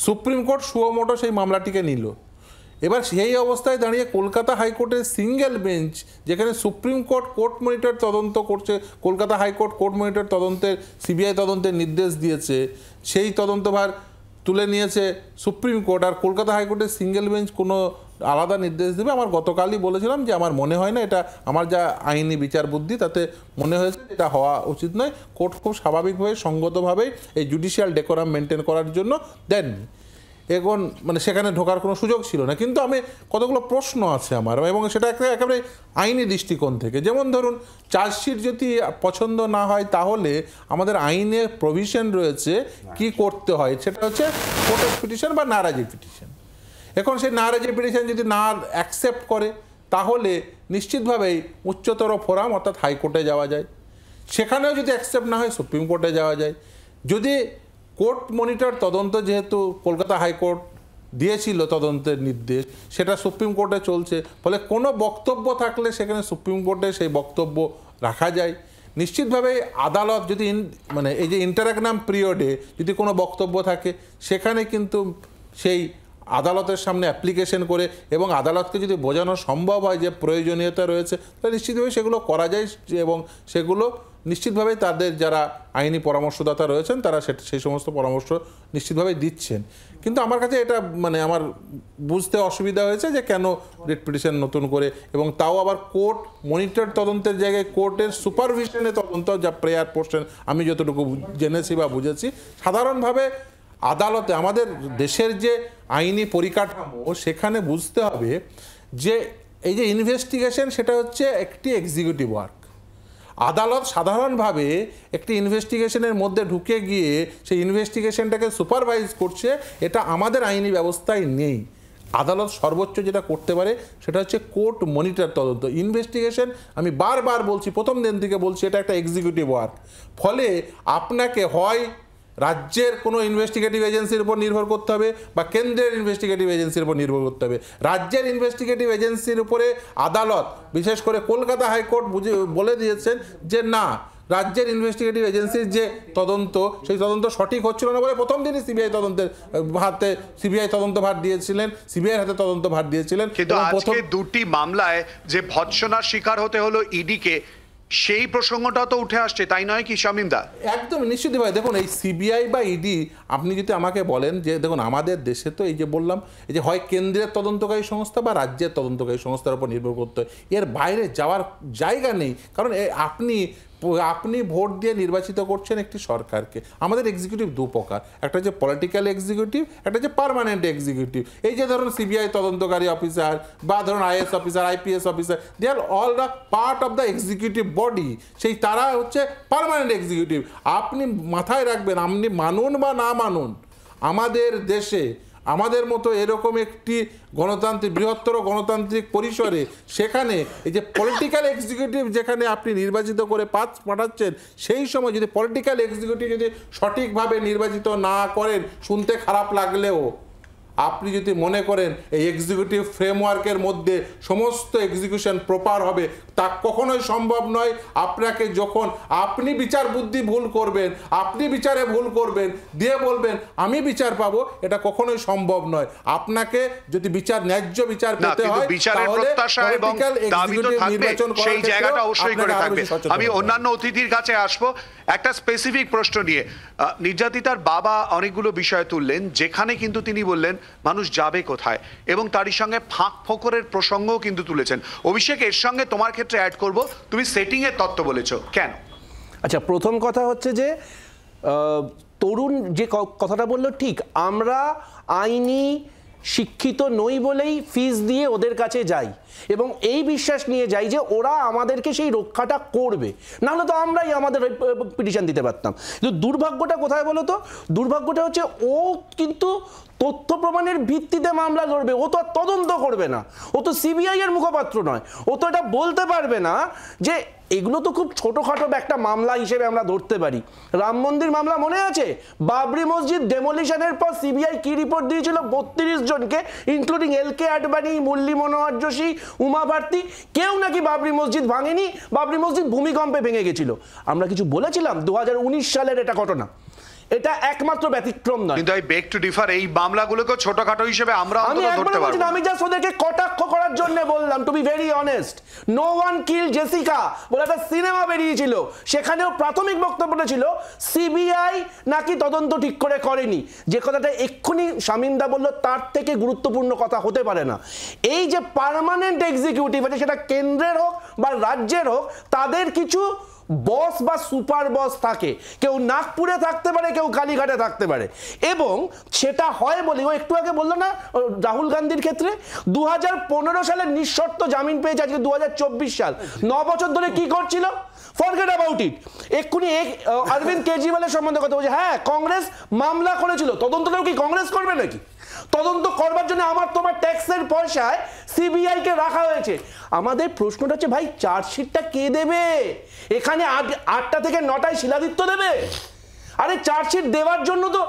সুপ্রিম কোর্ট সুমোটো সেই মামলাটিকে নিল। এবার সেই অবস্থায় দাঁড়িয়ে কলকাতা হাইকোর্টের সিঙ্গেল বেঞ্চ, যেখানে সুপ্রিম কোর্ট কোর্ট মনিটর তদন্ত করছে, কলকাতা হাইকোর্ট কোর্ট মনিটর তদন্তের, সিবিআই তদন্তের নির্দেশ দিয়েছে, সেই তদন্তভার তুলে নিয়েছে সুপ্রিম কোর্ট, আর কলকাতা হাইকোর্টের সিঙ্গেল বেঞ্চ কোনো আলাদা নির্দেশ দেবে। আমার গতকালই বলেছিলাম যে আমার মনে হয় না, এটা আমার যা আইনি বিচার বুদ্ধি তাতে মনে হয়েছে এটা হওয়া উচিত নয়। কোর্ট খুব স্বাভাবিকভাবে, সঙ্গতভাবেই এই জুডিশিয়াল ডেকোরাম মেনটেন করার জন্য দেননি। এখন মানে সেখানে ঢোকার কোনো সুযোগ ছিল না। কিন্তু আমি কতগুলো প্রশ্ন আছে আমার, এবং সেটা একেবারে আইনি দৃষ্টিকোণ থেকে। যেমন ধরুন, চার্জশিট যদি পছন্দ না হয় তাহলে আমাদের আইনে প্রভিশন রয়েছে কি করতে হয়, সেটা হচ্ছে কোর্টের পিটিশন বা নারাজি পিটিশন। এখন সেই নারাজি পিটিশন যদি না অ্যাকসেপ্ট করে তাহলে নিশ্চিতভাবেই উচ্চতর ফোরাম অর্থাৎ হাইকোর্টে যাওয়া যায়। সেখানেও যদি অ্যাকসেপ্ট না হয় সুপ্রিম কোর্টে যাওয়া যায়। যদি কোর্ট মনিটর তদন্ত, যেহেতু কলকাতা হাইকোর্ট দিয়েছিল তদন্তের নির্দেশ, সেটা সুপ্রিম কোর্টে চলছে, ফলে কোনো বক্তব্য থাকলে সেখানে সুপ্রিম কোর্টে সেই বক্তব্য রাখা যায়। নিশ্চিতভাবে আদালত যদি মানে এই যে ইন্টারাকনাম পিরিয়ডে যদি কোনো বক্তব্য থাকে, সেখানে কিন্তু সেই আদালতের সামনে অ্যাপ্লিকেশন করে এবং আদালতকে যদি বোঝানো সম্ভব হয় যে প্রয়োজনীয়তা রয়েছে, তাহলে নিশ্চিতভাবে সেগুলো করা যায় এবং সেগুলো নিশ্চিতভাবে তাদের যারা আইনি পরামর্শদাতা রয়েছেন তারা সেই সমস্ত পরামর্শ নিশ্চিতভাবে দিচ্ছেন। কিন্তু আমার কাছে এটা মানে আমার বুঝতে অসুবিধা হয়েছে যে কেন রিট পিটিশন নতুন করে, এবং তাও আবার কোর্ট মনিটর তদন্তের জায়গায় কোর্টের সুপারভিশনে তদন্ত, যা প্রেয়ার পোর্শন আমি যতটুকু জেনেছি বা বুঝেছি। সাধারণভাবে আদালতে আমাদের দেশের যে আইনি পরিকাঠামো, সেখানে বুঝতে হবে যে এই যে ইনভেস্টিগেশন সেটা হচ্ছে একটি এক্সিকিউটিভ ওয়ার্ক। আদালত সাধারণভাবে একটি ইনভেস্টিগেশনের মধ্যে ঢুকে গিয়ে সেই ইনভেস্টিগেশনটাকে সুপারভাইজ করছে, এটা আমাদের আইনি ব্যবস্থায় নেই। আদালত সর্বোচ্চ যেটা করতে পারে সেটা হচ্ছে কোর্ট মনিটর তদন্ত। ইনভেস্টিগেশন, আমি বারবার বলছি, প্রথম দিন থেকে বলছি, এটা একটা এক্সিকিউটিভ ওয়ার্ক। ফলে আপনাকে হয় রাজ্যের কোনো ইনভেস্টিগেটিভ এজেন্সির উপর নির্ভর করতে হবে বা কেন্দ্রের ইনভেস্টিগেটিভ এজেন্সির উপর নির্ভর করতে হবে। রাজ্যের ইনভেস্টিগেটিভ এজেন্সির উপরে আদালত, বিশেষ করে কলকাতা হাইকোর্ট বলে দিয়েছেন যে না, রাজ্যের ইনভেস্টিগেটিভ এজেন্সির যে তদন্ত, সেই তদন্ত সঠিক হচ্ছিল না বলে প্রথম দিনই সিবিআই তদন্তভার দিয়েছিলেন, সিবিআইয়ের হাতে তদন্তভার দিয়েছিলেন। কিন্তু আজকে দুটি মামলায় যে ভৎসনার শিকার হতে হলো ইডিকে, সেই প্রসঙ্গটা তো উঠে আসছে, তাই নয় কি শামীমদা? একদম নিশ্চিতভাবে। দেখুন, এই সিবিআই বা ইডি, আপনি যদি আমাকে বলেন যে দেখুন আমাদের দেশে তো এই যে বললাম, এই যে হয় কেন্দ্রের তদন্তকারী সংস্থা বা রাজ্যের তদন্তকারী সংস্থার উপর নির্ভর করতে হয়, এর বাইরে যাওয়ার জায়গা নেই। কারণ আপনি আপনি ভোট দিয়ে নির্বাচিত করছেন একটি সরকারকে। আমাদের এক্সিকিউটিভ দু প্রকার, একটা হচ্ছে পলিটিক্যাল এক্সিকিউটিভ, একটা হচ্ছে পার্মানেন্ট এক্সিকিউটিভ। এই যে ধরুন সিবিআই তদন্তকারী অফিসার বা ধরুন IAS officer, IPS officer, they are all the part of the executive body. সেই তারা হচ্ছে পার্মানেন্ট এক্সিকিউটিভ। আপনি মাথায় রাখবেন, আপনি মানুন বা না মানুন, আমাদের দেশে আমাদের মতো এরকম একটি গণতান্ত্রিক বৃহত্তর গণতান্ত্রিক পরিসরে সেখানে এই যে পলিটিক্যাল এক্সিকিউটিভ যেখানে আপনি নির্বাচিত করে পাঠাচ্ছেন, সেই সময় যদি পলিটিক্যাল এক্সিকিউটিভ যদি সঠিকভাবে নির্বাচিত না করেন, শুনতে খারাপ লাগলেও আপনি যদি মনে করেন এই এক্সিকিউটিভ ফ্রেমওয়ার্কের মধ্যে সমস্ত এক্সিকিউশন প্রপার হবে, তা কখনোই সম্ভব নয়। আপনাকে যখন আপনি বিচার বুদ্ধি ভুল করবেন, আপনি বিচারে ভুল করবেন, দিয়ে বলবেন আমি বিচার পাবো, এটা কখনোই সম্ভব নয়। আপনাকে যদি বিচার ন্যায্য বিচার পেতে হয়, বিচারের প্রত্যাশা এবং দাবি তো থাকবে, সেই জায়গাটা অবশ্যই করে থাকবে। আমি অন্যান্য অতিথির কাছে আসবো একটা স্পেসিফিক প্রশ্ন নিয়ে। নির্যাতিতার বাবা অনেকগুলো বিষয় তুললেন, যেখানে কিন্তু তিনি বললেন মানুষ যাবে কোথায়, এবং তারই সঙ্গে ফাঁক ফোকরের প্রসঙ্গও কিন্তু তুলেছেন। অভিষেক, এর সঙ্গে তোমার ক্ষেত্রে অ্যাড করব, তুমি সেটিং এর তত্ত্ব বলেছো কেন? আচ্ছা, প্রথম কথা হচ্ছে যে তরুণ যে কথাটা বললো ঠিক, আমরা আইনি শিক্ষিত নই বলেই ফিস দিয়ে ওদের কাছে যাই এবং এই বিশ্বাস নিয়ে যাই যে ওরা আমাদেরকে সেই রক্ষাটা করবে, নাহলে তো আমরাই আমাদের পিটিশন দিতে পারতাম। কিন্তু দুর্ভাগ্যটা কোথায় বলো তো? দুর্ভাগ্যটা হচ্ছে ও কিন্তু তথ্য প্রমাণের ভিত্তিতে মামলা লড়বে, ও তো আর তদন্ত করবে না, ও তো সিবিআই এর মুখপাত্র নয়, ও তো এটা বলতে পারবে না যে এগুলো তো খুব ছোটোখাটো একটা মামলা হিসেবে আমরা ধরতে পারি। রাম মন্দির মামলা মনে আছে? বাবরি মসজিদ ডেমোলিশনের পর সিবিআই কি রিপোর্ট দিয়েছিল? 32 জনকে, ইনক্লুডিং LK আডবাণী, মুরলী মনোহর যোশী, উমা ভারতী, কেউ নাকি বাবরি মসজিদ ভাঙেনি, বাবরি মসজিদ ভূমিকম্পে ভেঙে গেছিল। আমরা কিছু বলেছিলাম? 2019 সালের এটা ঘটনা, এটা একমাত্র ব্যতিক্রম নয়। কিন্তু আই বেগ টু ডিফার, এই মামলাগুলোকে ছোটখাটো হিসেবে আমরা অন্তত ধরতে পারবো না। আমি জাস্ট ওদেরকে কটাক্ষ করার জন্য বললাম, to be very honest. No one kill Jessica বলে একটা সিনেমা বেরিয়েছিল, সেখানেও প্রাথমিক বক্তব্যটা ছিল সিবিআই নাকি তদন্ত ঠিক করে করেনি। যে কথাটা এক্ষুনি শামীমদা বলল, তার থেকে গুরুত্বপূর্ণ কথা হতে পারে না। এই যে পার্মানেন্ট এক্সিকিউটিভ আছে, সেটা কেন্দ্রের হোক বা রাজ্যের হোক, তাদের কিছু বস বা সুপার বস থাকে, কেউ নাগপুরে থাকতে পারে, কেউ কালীঘাটে থাকতে পারে, এবং সেটা হয় বলে ও একটু আগে বললো না রাহুল গান্ধীর ক্ষেত্রে 2015 সালে নিঃশর্ত জামিন পেয়েছে, আজকে 2024 সাল, 9 বছর ধরে কি করছিল? Forget about it. এক্ষুনি অরবিন্দ কেজরিওয়ালের সম্বন্ধে কথা বলছে, হ্যাঁ কংগ্রেস মামলা করেছিল, তদন্তটাও কি কংগ্রেস করবে নাকি? তদন্ত করবার জন্য আমার তোমার ট্যাক্সের পয়সায় সিবিআই কে রাখা হয়েছে। আমাদের প্রশ্নটা হচ্ছে, ভাই চার্জশিটটা কে দেবে? এখানে 8টা থেকে 9টায় শিলাদিত্য দেবে? আরে চার্জশিট দেওয়ার জন্য তো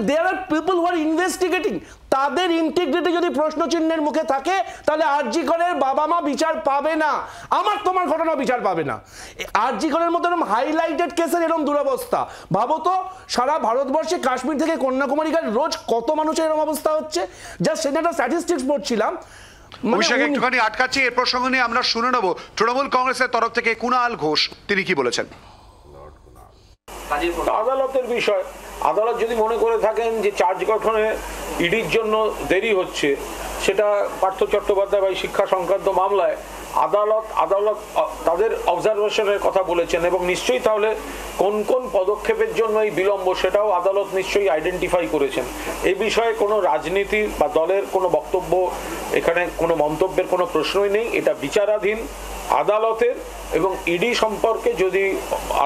দেয়ার আর পিপল হু আর ইনভেস্টিগেটিং, তাদের ইন্টিগ্রিটি যদি প্রশ্নচিহ্নের মুখে থাকে, তাহলে আরজি করের বাবা মা বিচার পাবে না, আমার তোমার ঘটনা বিচার পাবে না। আরজি করের মতো এরকম হাইলাইটেড কেসের এরকম দুরবস্থা, ভাবো তো সারা ভারতবর্ষে কাশ্মীর থেকে কন্যাকুমারী রোজ কত মানুষের এরকম অবস্থা হচ্ছে। জাস্ট সেটা একটা স্ট্যাটিস্টিক্স পড়ছিলাম। অভিষেক, একটুখানি আটকাচ্ছি, এর প্রসঙ্গ নিয়ে আমরা শুনে নেব তৃণমূল কংগ্রেসের তরফ থেকে কুণাল ঘোষ, তিনি কি বলেছেন। আদালতের বিষয়, আদালত যদি মনে করে থাকেন যে চার্জ গঠনে ইডির জন্য দেরি হচ্ছে, সেটা পার্থ চট্টোপাধ্যায় বা শিক্ষা সংক্রান্ত মামলায় আদালত তাদের অবজারভেশনের কথা বলেছেন, এবং নিশ্চয়ই তাহলে কোন কোন পদক্ষেপের জন্য এই বিলম্ব সেটাও আদালত নিশ্চয়ই আইডেন্টিফাই করেছেন। এই বিষয়ে কোনো রাজনীতি বা দলের কোনো বক্তব্য, এখানে কোনো মন্তব্যের কোনো প্রশ্নই নেই। এটা বিচারাধীন আদালতের, এবং ইডি সম্পর্কে যদি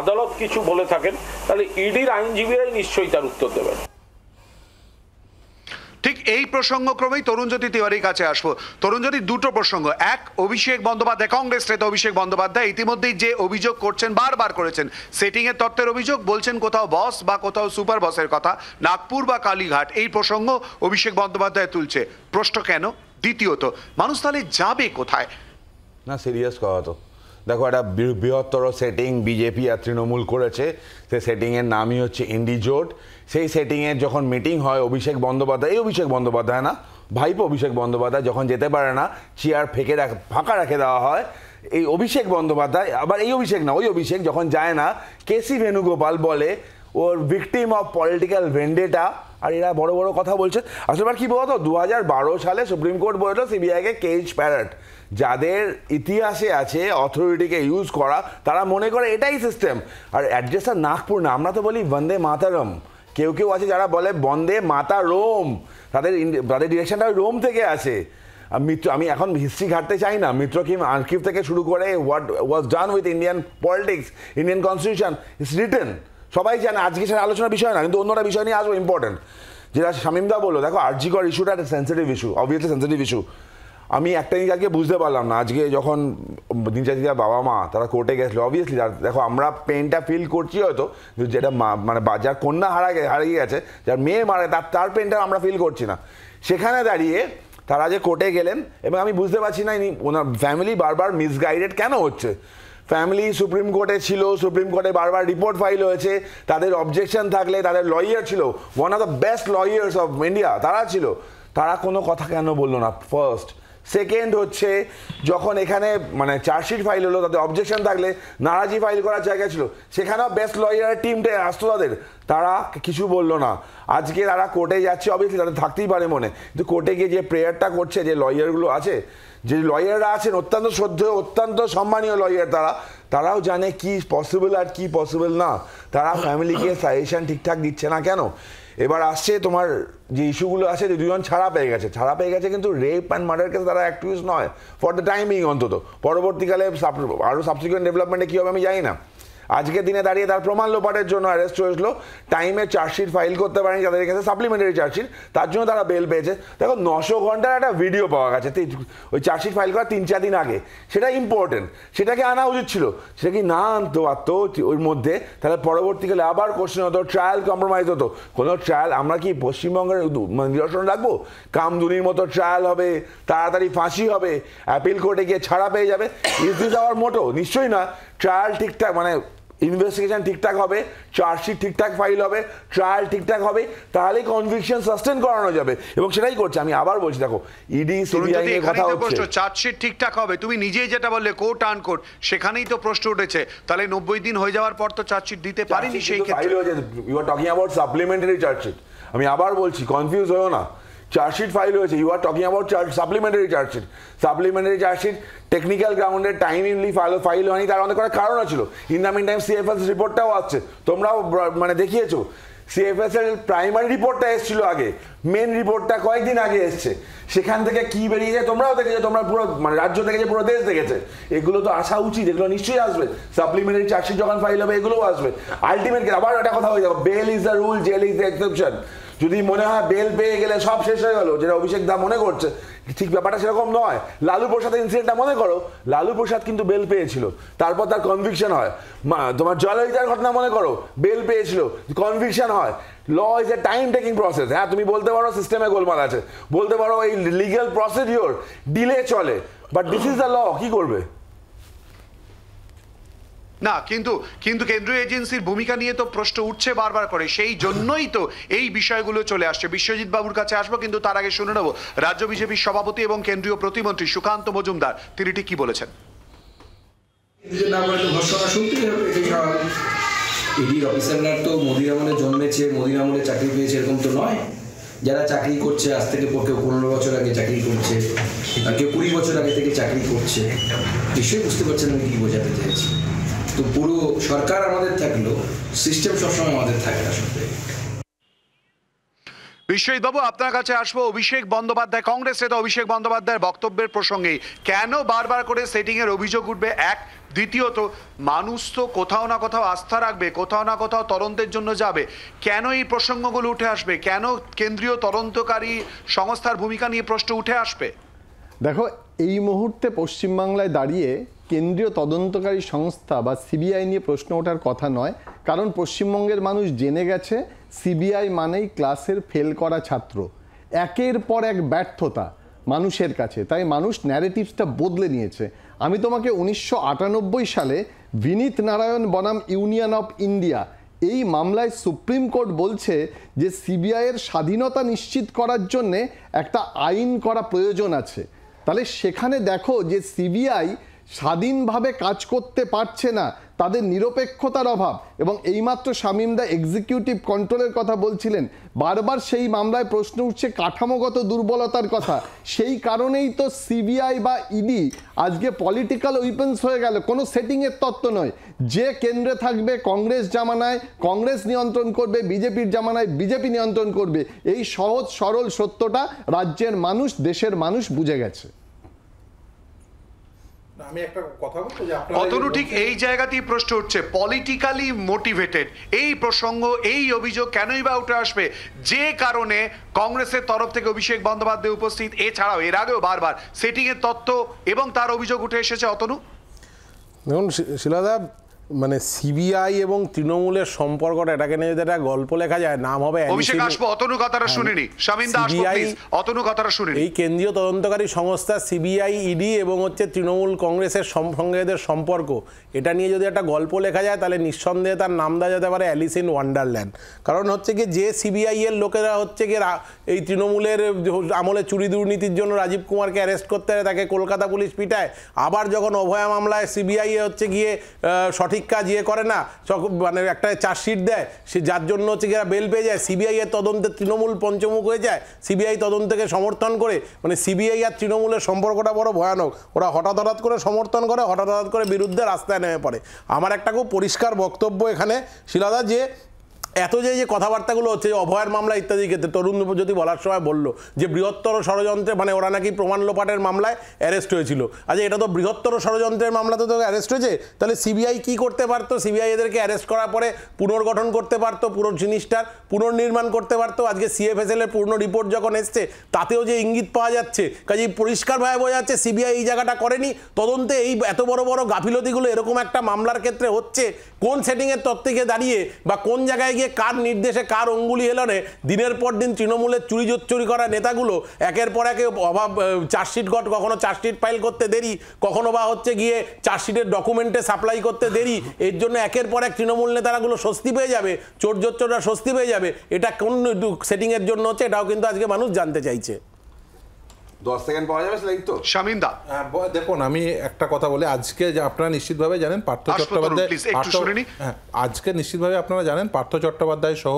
আদালত কিছু বলে থাকেন, তাহলে ইডির আইনজীবীরাই নিশ্চয়ই তার উত্তর দেবেন। ঠিক এই প্রসঙ্গক্রমেই তরুণজ্যোতি তিওয়ারির কাছে আসবো। তরুণজ্যোতি, দুটো প্রসঙ্গ। এক, অভিষেক বন্দ্যোপাধ্যায়, কংগ্রেস নেতা অভিষেক বন্দ্যোপাধ্যায় ইতিমধ্যেই যে অভিযোগ করছেন, বারবার করেছেন, সেটিং এর তত্ত্বের অভিযোগ, বলছেন কোথাও বস বা কোথাও সুপার বসের কথা, নাগপুর বা কালীঘাট, এই প্রসঙ্গ অভিষেক বন্দ্যোপাধ্যায় তুলছে। প্রশ্ন কেন? দ্বিতীয়ত, মানুষ তাহলে যাবে কোথায়? না, সিরিয়াস কথা তো দেখো, একটা বৃহত্তর সেটিং বিজেপি আর তৃণমূল করেছে, সেই সেটিংয়ের নামই হচ্ছে ইন্ডি জোট। সেই সেটিংয়ের যখন মিটিং হয়, অভিষেক বন্দ্যোপাধ্যায়, এই অভিষেক বন্দ্যোপাধ্যায় না, ভাইপো অভিষেক বন্দ্যোপাধ্যায় যখন যেতে পারে না, চেয়ার ফাঁকা রেখে দেওয়া হয়, এই অভিষেক বন্দ্যোপাধ্যায়, আবার এই অভিষেক না, ওই অভিষেক যখন যায় না, কেসি বেণুগোপাল বলে ওর ভিকটিম অফ পলিটিক্যাল ভেন্ডেটা আর এরা বড় বড় কথা বলছে। আসলে কি বলতো, 2012 সালে সুপ্রিম কোর্ট বলেছিল সিবিআইকে কেজ প্যারেট, যাদের ইতিহাসে আছে অথরিটিকে ইউজ করা, তারা মনে করে এটাই সিস্টেম। আর অ্যাড্রেসটা নাগপুর না, আমরা তো বলি বন্দে মাতারম, কেউ কেউ আছে যারা বলে বন্দে মাতারোম, তাদের ডিরেকশনটা রোম থেকে আসে। আমি এখন হিস্ট্রি ঘাটতে চাই না, মিত্রকিম আর্কিভ থেকে শুরু করে what was done with Indian politics, Indian constitution is written, সবাই জানে। আজকে সেটা আলোচনার বিষয় না, কিন্তু অন্যরা বিষয় নিয়ে আসবো ইম্পর্টেন্ট। যেটা শামীমদা বললো, দেখো আরজিকর ইস্যুটা একটা sensitive issue, obviously sensitive issue. আমি একটা জিনিস আজকে বুঝতে পারলাম না, আজকে যখন দিনচাচিয়া বাবা মা তারা কোর্টে গেছিলো, অবভিয়াসলি দেখো আমরা পেনটা ফিল করছি হয়তো, যেটা মানে যার কন্যা হারিয়ে গেছে, যার মেয়ে মারা তার পেনটা আমরা ফিল করছি না। সেখানে দাঁড়িয়ে তারা যে কোর্টে গেলেন, এবং আমি বুঝতে পারছি না ওনার ফ্যামিলি বারবার মিসগাইডেড কেন হচ্ছে। ফ্যামিলি সুপ্রিম কোর্টে ছিল, সুপ্রিম কোর্টে বারবার রিপোর্ট ফাইল হয়েছে, তাদের অবজেকশন থাকলে তাদের লয়ার ছিল, one of the best lawyers of India তারা ছিল, তারা কোনো কথা কেন বললো না? ফার্স্ট। সেকেন্ড হচ্ছে, যখন এখানে মানে চার্জশিট ফাইল হলো, তাদের অবজেকশন থাকলে নারাজি ফাইল করার জায়গা ছিল, সেখানেও বেস্ট লয়ারের টিমটা আসতো তারা কিছু বললো না। আজকে তারা কোর্টে যাচ্ছে, অবভিয়াসলি তাদের থাকতেই পারে মনে, কিন্তু কোর্টে গিয়ে যে প্রেয়ারটা করছে, যে লয়ারগুলো আছে, যে লয়াররা আছেন অত্যন্ত শ্রদ্ধেয়, অত্যন্ত সম্মানীয় লয়ার, তারাও জানে কি পসিবল আর কি পসিবল না। তারা ফ্যামিলিকে সাজেশন ঠিকঠাক দিচ্ছে না কেন? এবার আসছে তোমার যে ইস্যুগুলো আছে, যে দুজন ছাড়া পেয়ে গেছে, কিন্তু রেপ অ্যান্ড মার্ডার কেসে তারা অ্যাক্টিভিস্ট নয় ফর দ্য টাইমিং অন্তত। পরবর্তীকালে আরও সাবসিকুয়েন্ট ডেভেলপমেন্টে কী হবে আমি জানি না। আজকের দিনে দাঁড়িয়ে তার প্রমাণ লোপাটের জন্য অ্যারেস্ট হয়েছিল, টাইমে চার্জশিট ফাইল করতে পারেনি, তাদের কাছে সাপ্লিমেন্টারি চার্জশিট, তার জন্য তারা বেল পেয়েছে। দেখো 900 ঘন্টার একটা ভিডিও পাওয়া গেছে ওই চার্জশিট ফাইল করার 3-4 দিন আগে, সেটা ইম্পর্টেন্ট, সেটাকে আনা উচিত ছিল। সেটা কি না আনতো ওর মধ্যে, তাহলে পরবর্তীকালে আবার কোশ্চেন হতো, ট্রায়াল কম্প্রোমাইজ হতো। কোনো ট্রায়াল আমরা কি পশ্চিমবঙ্গের নিদর্শন রাখবো? কামদুনির মতো ট্রায়াল হবে, তাড়াতাড়ি ফাঁসি হবে, অ্যাপিল কোর্টে গিয়ে ছাড়া পেয়ে যাবে, ইজ দিস আওয়ার মোটো? নিশ্চয়ই না। ট্রায়াল ঠিকঠাক মানে ইনভেস্টিগেশন ঠিকঠাক হবে, চার্জশিট ঠিকঠাক ফাইল হবে, ট্রায়াল ঠিকঠাক হবে, তাহলেই কনভিকশন সাস্টেন করানো যাবে, এবং সেটাই করছে। আমি আবার বলছি, দেখো ইডি সিবিআই এর কথা হচ্ছে, চার্জশিট ঠিকঠাক হবে, তুমি নিজেই যেটা বললে কোর্ট আন কোর্ট, সেখানেই তো প্রশ্ন উঠেছে, তাহলে 90 দিন হয়ে যাওয়ার পর তো চার্জশিট দিতে পারিনি। সেই ক্ষেত্রে you are talking about supplementary chargesheet. আমি আবার বলছি, কনফিউজ হও না, চার্জশিট ফাইল হয়েছে, you are talking about supplementary chargesheet. Supplementary chargesheet technical গ্রাউন্ডে টাইমলি ফাইল হয়নি, তার অনেক করার কারণও ছিল। In the mean time CFS রিপোর্টটাও আসছে, তোমরাও মানে দেখিয়েছো। সিএফএস এর প্রাইমারি রিপোর্টটা এসেছিল আগে, মেন রিপোর্টটা কয়েকদিন আগে এসছে, সেখান থেকে কি বেরিয়ে যায় তোমরাও দেখেছো, তোমরা পুরো মানে রাজ্য দেখেছে, পুরো দেশ দেখেছে। এগুলো তো আসা উচিত, এগুলো নিশ্চয়ই আসবে। সাপ্লিমেন্টারি চার্জশিট যখন ফাইল হবে এগুলোও আসবে। আলটিমেট আবার একটা কথা হয়ে যাবে, bail is the rule, jail is the exception. যদি মনে হয় বেল পেয়ে গেলে সব শেষ হয়ে গেল, যেটা অভিষেক দা মনে করছে, ঠিক ব্যাপারটা সেরকম নয়। লালু প্রসাদের ইনসিডেন্টটা মনে করো, লালু প্রসাদ কিন্তু বেল পেয়েছিল, তারপর তার কনভিকশন হয়। তোমার জয়ললিতার ঘটনা মনে করো, বেল পেয়েছিল, কনভিকশন হয়। Law is a time taking process. হ্যাঁ, তুমি বলতে পারো সিস্টেমে গোলমাল আছে, বলতে পারো এই লিগ্যাল প্রসিডিওর ডিলে চলে, but this is the law. কি করবে না, কিন্তু কেন্দ্রীয় এজেন্সির ভূমিকা নিয়ে তো প্রশ্ন উঠছে বারবার করে, সেই জন্যই তো এই বিষয়গুলো চলে আসছে। বিশ্বজিৎ বাবুর কাছে আসবো, কিন্তু তার আগে শুনে নেব রাজ্য বিজেপির সভাপতি এবং কেন্দ্রীয় প্রতিমন্ত্রী সুকান্ত মজুমদার, তিনি ঠিক কি বলেছেন। ইডির অফিসাররা তো মোদির আমলে জন্মেছে, মোদির আমলে চাকরি পেয়েছে এরকম তো নয়। যারা চাকরি করছে আজ থেকে কেউ 15 বছর আগে চাকরি করছে, আর কেউ 20 বছর আগে থেকে চাকরি করছে, নিশ্চয়ই বুঝতে পারছেন আমি কি বোঝাতে চাইছি। তো পুরো সরকার আমাদের থাকলেও সিস্টেম সবসময় আমাদের থাকে না। সত্যি বিশ্বজিৎ বাবু, আপনার কাছে আসবো। অভিষেক বন্দ্যোপাধ্যায়, কংগ্রেস নেতা অভিষেক বন্দ্যোপাধ্যায়ের বক্তব্যের প্রসঙ্গে কেন বারবার করে সেটিং এর অভিযোগ উঠবে? এক, দ্বিতীয়ত মানুষ তো কোথাও না কোথাও আস্থা রাখবে, কোথাও না কোথাও তদন্তের জন্য যাবে, কেন এই প্রসঙ্গগুলো উঠে আসবে? কেন কেন্দ্রীয় তদন্তকারী সংস্থার ভূমিকা নিয়ে প্রশ্ন উঠে আসবে? দেখো, এই মুহূর্তে পশ্চিমবাংলায় দাঁড়িয়ে কেন্দ্রীয় তদন্তকারী সংস্থা বা সিবিআই নিয়ে প্রশ্ন ওঠার কথা নয়, কারণ পশ্চিমবঙ্গের মানুষ জেনে গেছে সিবিআই মানেই ক্লাসের ফেল করা ছাত্র। একের পর এক ব্যর্থতা মানুষের কাছে, তাই মানুষ ন্যারেটিভসটা বদলে নিয়েছে। আমি তোমাকে 1998 সালে বিনীত নারায়ণ বনাম ইউনিয়ন অফ ইন্ডিয়া এই মামলায় সুপ্রিম কোর্ট বলছে যে সিবিআইয়ের স্বাধীনতা নিশ্চিত করার জন্যে একটা আইন করা প্রয়োজন আছে। তাহলে সেখানে দেখো যে সিবিআই স্বাধীনভাবে কাজ করতে পারছে না, তাদের নিরপেক্ষতার অভাব, এবং এইমাত্র শামীমদা এক্সিকিউটিভ কন্ট্রোলের কথা বলছিলেন, বারবার সেই মামলায় প্রশ্ন উঠছে কাঠামোগত দুর্বলতার কথা। সেই কারণেই তো সিবিআই বা ইডি আজকে পলিটিক্যাল উইপেন্স হয়ে গেল, কোনো সেটিংয়ের তত্ত্ব নয়। যে কেন্দ্রে থাকবে কংগ্রেস জামানায় কংগ্রেস নিয়ন্ত্রণ করবে, বিজেপির জামানায় বিজেপি নিয়ন্ত্রণ করবে। এই সহজ সরল সত্যটা রাজ্যের মানুষ, দেশের মানুষ বুঝে গেছে। আমি একটা কথা বলবো যে অতনু ঠিক এই জায়গাতেই প্রশ্ন উঠছে, পলিটিক্যালি মোটিভেটেড এই প্রসঙ্গ, এই অভিযোগ কেনই বা উঠে আসবে যে কারণে কংগ্রেসের তরফ থেকে অভিষেক বন্দ্যোপাধ্যায় উপস্থিত, এছাড়াও এর আগেও বারবার সেটিং এর তত্ত্ব এবং তার অভিযোগ উঠে এসেছে। অতনু দেখুন শিলাদা, মানে সিবিআই এবং তৃণমূলের সম্পর্কটা, এটাকে নিয়ে যদি একটা গল্প লেখা যায়, নাম হবে অভিষেক আসবো। অতনু কথাটা শুনিনি, শামীমদা আসবো প্লিজ, অতনু কথাটা শুনিনি। এই কেন্দ্রীয় তদন্তকারী সংস্থা সিবিআই, ইডি এবং তৃণমূল কংগ্রেসের সঙ্গে এদের সম্পর্ক, এটা নিয়ে যদি একটা গল্প লেখা যায় তাহলে নিঃসন্দেহে তার নাম দেওয়া যেতে পারে অ্যালিস ইন ওয়ান্ডারল্যান্ড। কারণ হচ্ছে কি, যে সিবিআই এর লোকেরা হচ্ছে কি এই তৃণমূলের আমলে চুরি দুর্নীতির জন্য রাজীব কুমারকে অ্যারেস্ট করতে হয়, তাকে কলকাতা পুলিশ পিটায়, আবার যখন অভয়া মামলায় সিবিআই হচ্ছে গিয়ে সঠিক কাজ করে না, মানে একটা চার্জশিট দেয়, সে যার জন্য হচ্ছে গিয়ে বেল পেয়ে যায়, সিবিআই এর তদন্তে তৃণমূল পঞ্চমুখ হয়ে যায়, সিবিআই তদন্তকে সমর্থন করে। মানে সিবিআই আর তৃণমূলের সম্পর্কটা বড় ভয়ানক। ওরা হঠাৎ করে সমর্থন করে, হঠাৎ করে বিরুদ্ধে রাস্তায় নেমে পড়ে। আমার একটা খুব পরিষ্কার বক্তব্য এখানে শিলাদা, যে এত যে কথাবার্তাগুলো হচ্ছে অভয়ের মামলা ইত্যাদি ক্ষেত্রে, তরুণ যদি বলার সময় বলল যে বৃহত্তর ষড়যন্ত্রে, মানে ওরা নাকি প্রমাণ লোপাটের মামলায় অ্যারেস্ট হয়েছিল। আচ্ছা, এটা তো বৃহত্তর ষড়যন্ত্রের মামলাতে তো অ্যারেস্ট হয়েছে, তাহলে সিবিআই কি করতে পারতো? সিবিআই এদেরকে অ্যারেস্ট করার পরে পুনর্গঠন করতে পারতো, পুরো জিনিসটার পুনর্নির্মাণ করতে পারতো। আজকে সিএফএসএল এর পূর্ণ রিপোর্ট যখন এসছে, তাতেও যে ইঙ্গিত পাওয়া যাচ্ছে, কাজেই পরিষ্কারভাবে বোঝা যাচ্ছে সিবিআই এই জায়গাটা করেনি। তদন্তে এই এত বড় বড় গাফিলতিগুলো এরকম একটা মামলার ক্ষেত্রে হচ্ছে কোন সেটিংয়ের তত্ত্বে দাঁড়িয়ে, বা কোন জায়গায় কার নির্দেশে, কার অঙ্গুলি হেলনে দিনের পর দিন তৃণমূলের চুরি করা নেতাগুলো একের পর একে অভাব চার্জশিট, কখনো চার্জশিট ফাইল করতে দেরি, কখনো বা হচ্ছে গিয়ে চার্জশিটের ডকুমেন্টে সাপ্লাই করতে দেরি। এর জন্য একের পর এক তৃণমূল নেতারাগুলো স্বস্তি পেয়ে যাবে, চোররা স্বস্তি পেয়ে যাবে। এটা কোন সেটিংয়ের জন্য হচ্ছে, এটাও কিন্তু আজকে মানুষ জানতে চাইছে। 10 সেকেন্ড পাওয়া যাবে সেটা তো শামীমদা। দেখুন, আমি একটা কথা বলি, আজকে আপনারা নিশ্চিতভাবে জানেন পার্থ চট্টোপাধ্যায়, আজকে নিশ্চিতভাবে আপনারা জানেন পার্থ চট্টোপাধ্যায় সহ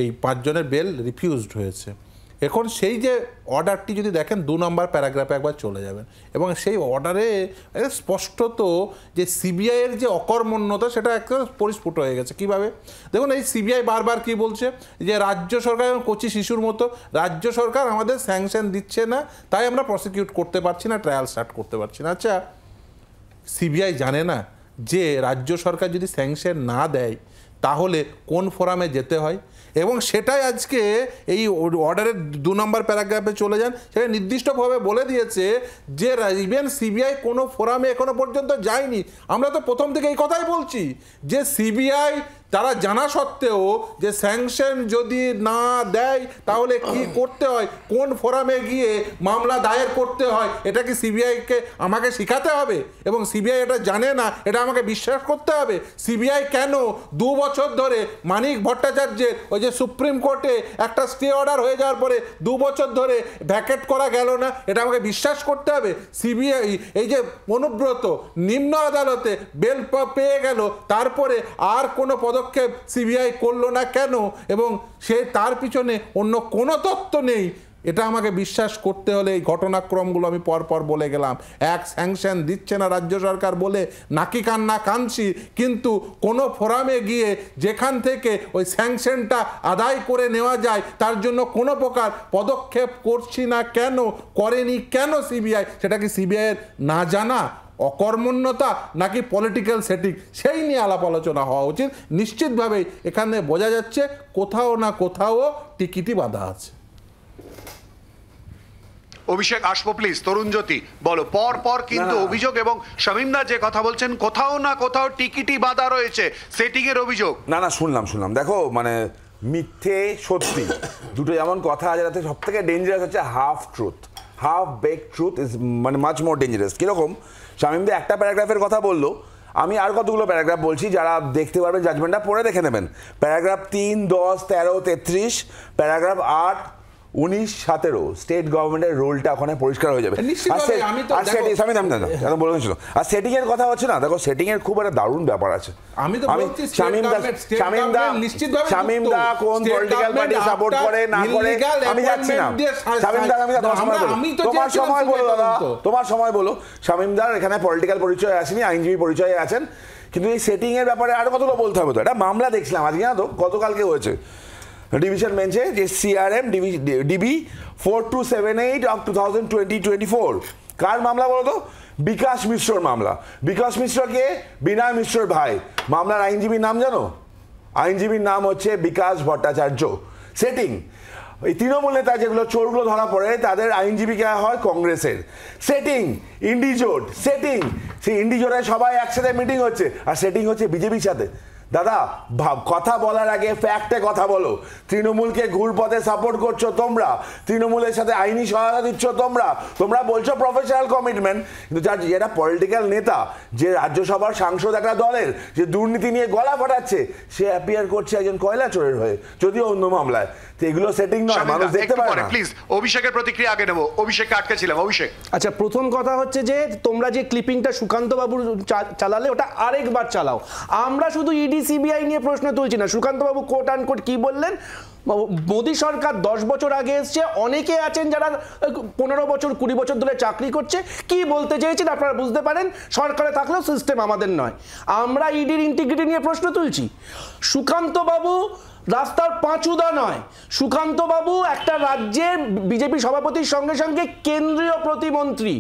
এই 5 জনের বেল রিফিউজড হয়েছে। এখন সেই যে অর্ডারটি যদি দেখেন 2 নম্বর প্যারাগ্রাফে একবার চলে যাবেন, এবং সেই অর্ডারে স্পষ্টত যে সিবিআইয়ের যে অকর্মণ্যতা সেটা একদম পরিস্ফুট হয়ে গেছে। কিভাবে দেখুন, এই সিবিআই বারবার কি বলছে যে রাজ্য সরকার কচি শিশুর মতো, রাজ্য সরকার আমাদের স্যাংশন দিচ্ছে না, তাই আমরা প্রসিকিউট করতে পারছি না, ট্রায়াল স্টার্ট করতে পারছি না। আচ্ছা, সিবিআই জানে না যে রাজ্য সরকার যদি স্যাংশন না দেয় তাহলে কোন ফোরামে যেতে হয়? এবং সেটাই আজকে এই অর্ডারের 2 নম্বর প্যারাগ্রাফে চলে যান, সেটা নির্দিষ্টভাবে বলে দিয়েছে যে ইভেন সিবিআই কোনো ফোরামে এখনো পর্যন্ত যায়নি। আমরা তো প্রথম থেকে এই কথাই বলছি যে সিবিআই তারা জানা সত্ত্বেও যে স্যাংশন যদি না দেয় তাহলে কি করতে হয়, কোন ফোরামে গিয়ে মামলা দায়ের করতে হয়, এটা কি সিবিআইকে আমাকে শেখাতে হবে? এবং সিবিআই এটা জানে না, এটা আমাকে বিশ্বাস করতে হবে। সিবিআই কেন 2 বছর ধরে মানিক ভট্টাচার্যের ওই যে সুপ্রিম কোর্টে একটা স্টে অর্ডার হয়ে যাওয়ার পরে 2 বছর ধরে ভ্যাকেট করা গেল না, এটা আমাকে বিশ্বাস করতে হবে। সিবিআই এই যে অনুব্রত নিম্ন আদালতে বেল পেয়ে গেল, তারপরে আর কোনো পদক্ষেপ সিবিআই করলো না কেন, এবং সে তার পিছনে অন্য কোনো তত্ত্ব নেই, এটা আমাকে বিশ্বাস করতে হলে এই ঘটনাক্রমগুলো আমি পরপর বলে গেলাম। এক স্যাংশন দিচ্ছে না রাজ্য সরকার বলে নাকি কান্না কাঁদছি, কিন্তু কোনো ফোরামে গিয়ে যেখান থেকে ওই স্যাংশনটা আদায় করে নেওয়া যায় তার জন্য কোনো প্রকার পদক্ষেপ করছি না কেন, করেনি কেন সিবিআই? সেটা কি সিবিআইয়ের না জানা, অকর্মণ্যতা, নাকি পলিটিক্যাল সেটিং? সেই নিয়ে আলাপ আলোচনা হওয়া উচিত। নিশ্চিতভাবেই এখানে বোঝা যাচ্ছে কোথাও না কোথাও টিকিটি বাঁধা আছে। অভিষেক আসবো প্লিজ। তরুণ জ্যোতি বলো, পর কিন্তু অভিযোগ, এবং শামীমদা যে কথা বলছেন কোথাও না কোথাও টিকিটি বাঁধা রয়েছে, সেটিং এর অভিযোগ। না শুনলাম। দেখো, মানে মিথ্যে সত্যি দুটো যেমন কথা আছে, তাতে সব থেকে ডেঞ্জারাস হচ্ছে half truth. Half bake truth is মানে মাচ মোর ডেঞ্জারাস। কিরকম? শামীমদা একটা প্যারাগ্রাফের কথা বললো, আমি আর কতগুলো প্যারাগ্রাফ বলছি, যারা দেখতে পারবেন জাজমেন্টটা পড়ে দেখে নেবেন। প্যারাগ্রাফ 3, 10, 13, 33, প্যারাগ্রাফ 8, 19-17 স্টেট গভর্নমেন্টের রোলটা ওখানে পরিষ্কার হয়ে যাবে। আর সেটিং এর কথা হচ্ছে না, দেখো সেটিং এর খুব একটা দারুণ ব্যাপার আছে। শামীম দা কোন পলিটিক্যাল পার্টি সাপোর্ট করে না করে আমি যাচ্ছি না। শামীম দা আমি তোমার সময় বলো দাদা, তোমার সময় বলো। শামীম দার এখানে পলিটিক্যাল পরিচয় আসেনি, আইনজীবী পরিচয়ে আছেন, কিন্তু এই সেটিং এর ব্যাপারে আরো কতগুলো বলতে হবে। তো এটা মামলা দেখছিলাম আজকে, না তো গতকালকে হয়েছে ডিভিশন বেঞ্চে, যে সিআরএম ডিবি 4278 অফ 2020-24। কার মামলা বলো তো? বিকাশ মিশ্রর মামলা। বিকাশ মিশ্রকে বিনয় মিশ্রর ভাই। মামলার আইনজীবীর নাম জানো? আইনজীবীর নাম হচ্ছে বিকাশ ভট্টাচার্য। সেটিং, এই তৃণমূল নেতা যেগুলো চোরগুলো ধরা পড়ে তাদের আইনজীবী কে হয় কংগ্রেসের। সেটিং ইন্ডিজোট, সেটিং সেই ইন্ডিজোটে সবাই একসাথে মিটিং হচ্ছে, আর সেটিং হচ্ছে বিজেপির সাথে। দাদা কথা বলার আগে ফ্যাক্টে কথা বলো। তৃণমূলকে ঘুরপথে সাপোর্ট করছো তোমরা, তৃণমূলের সাথে আইনি সহায়তা দিচ্ছ তোমরা বলছো প্রফেশনাল কমিটমেন্ট, কিন্তু যার যেটা পলিটিক্যাল নেতা, যে রাজ্যসভার সাংসদ একটা দলের, যে দুর্নীতি নিয়ে গলা ফাটাচ্ছে, সে অ্যাপিয়ার করছে একজন কয়লা চোরের হয়ে, যদিও অন্য মামলায়। তো এগুলো সেটিং নয়, মানুষ দেখতে পারে না। প্লিজ অভিষেকের প্রতিক্রিয়া আগে নেব। অভিষেককে আটকেছিলাম। অভিষেক, আচ্ছা, প্রথম কথা হচ্ছে যে তোমরা যে ক্লিপিংটা সুকান্ত বাবুর চালালে ওটা আরেকবার চালাও। আমরা শুধু ইডি সিবিআই নিয়ে প্রশ্ন তুলছি না। সুকান্ত বাবু কোট আন কোট কি বললেন? মোদী সরকার 10 বছর আগে এসছে, অনেকে আছেন যারা 15 বছর 20 বছর ধরে চাকরি করছে। কি বলতে চেয়েছেন আপনারা বুঝতে পারেন, সরকারে থাকলেও সিস্টেম আমাদের নয়। আমরা ইডির ইন্টিগ্রিটি নিয়ে প্রশ্ন তুলছি। সুকান্ত বাবু রাস্তার পাঁচুদা নয়, সুকান্ত বাবু একটা রাজ্যের বিজেপি সভাপতির সঙ্গে সঙ্গে কেন্দ্রীয় প্রতিমন্ত্রী।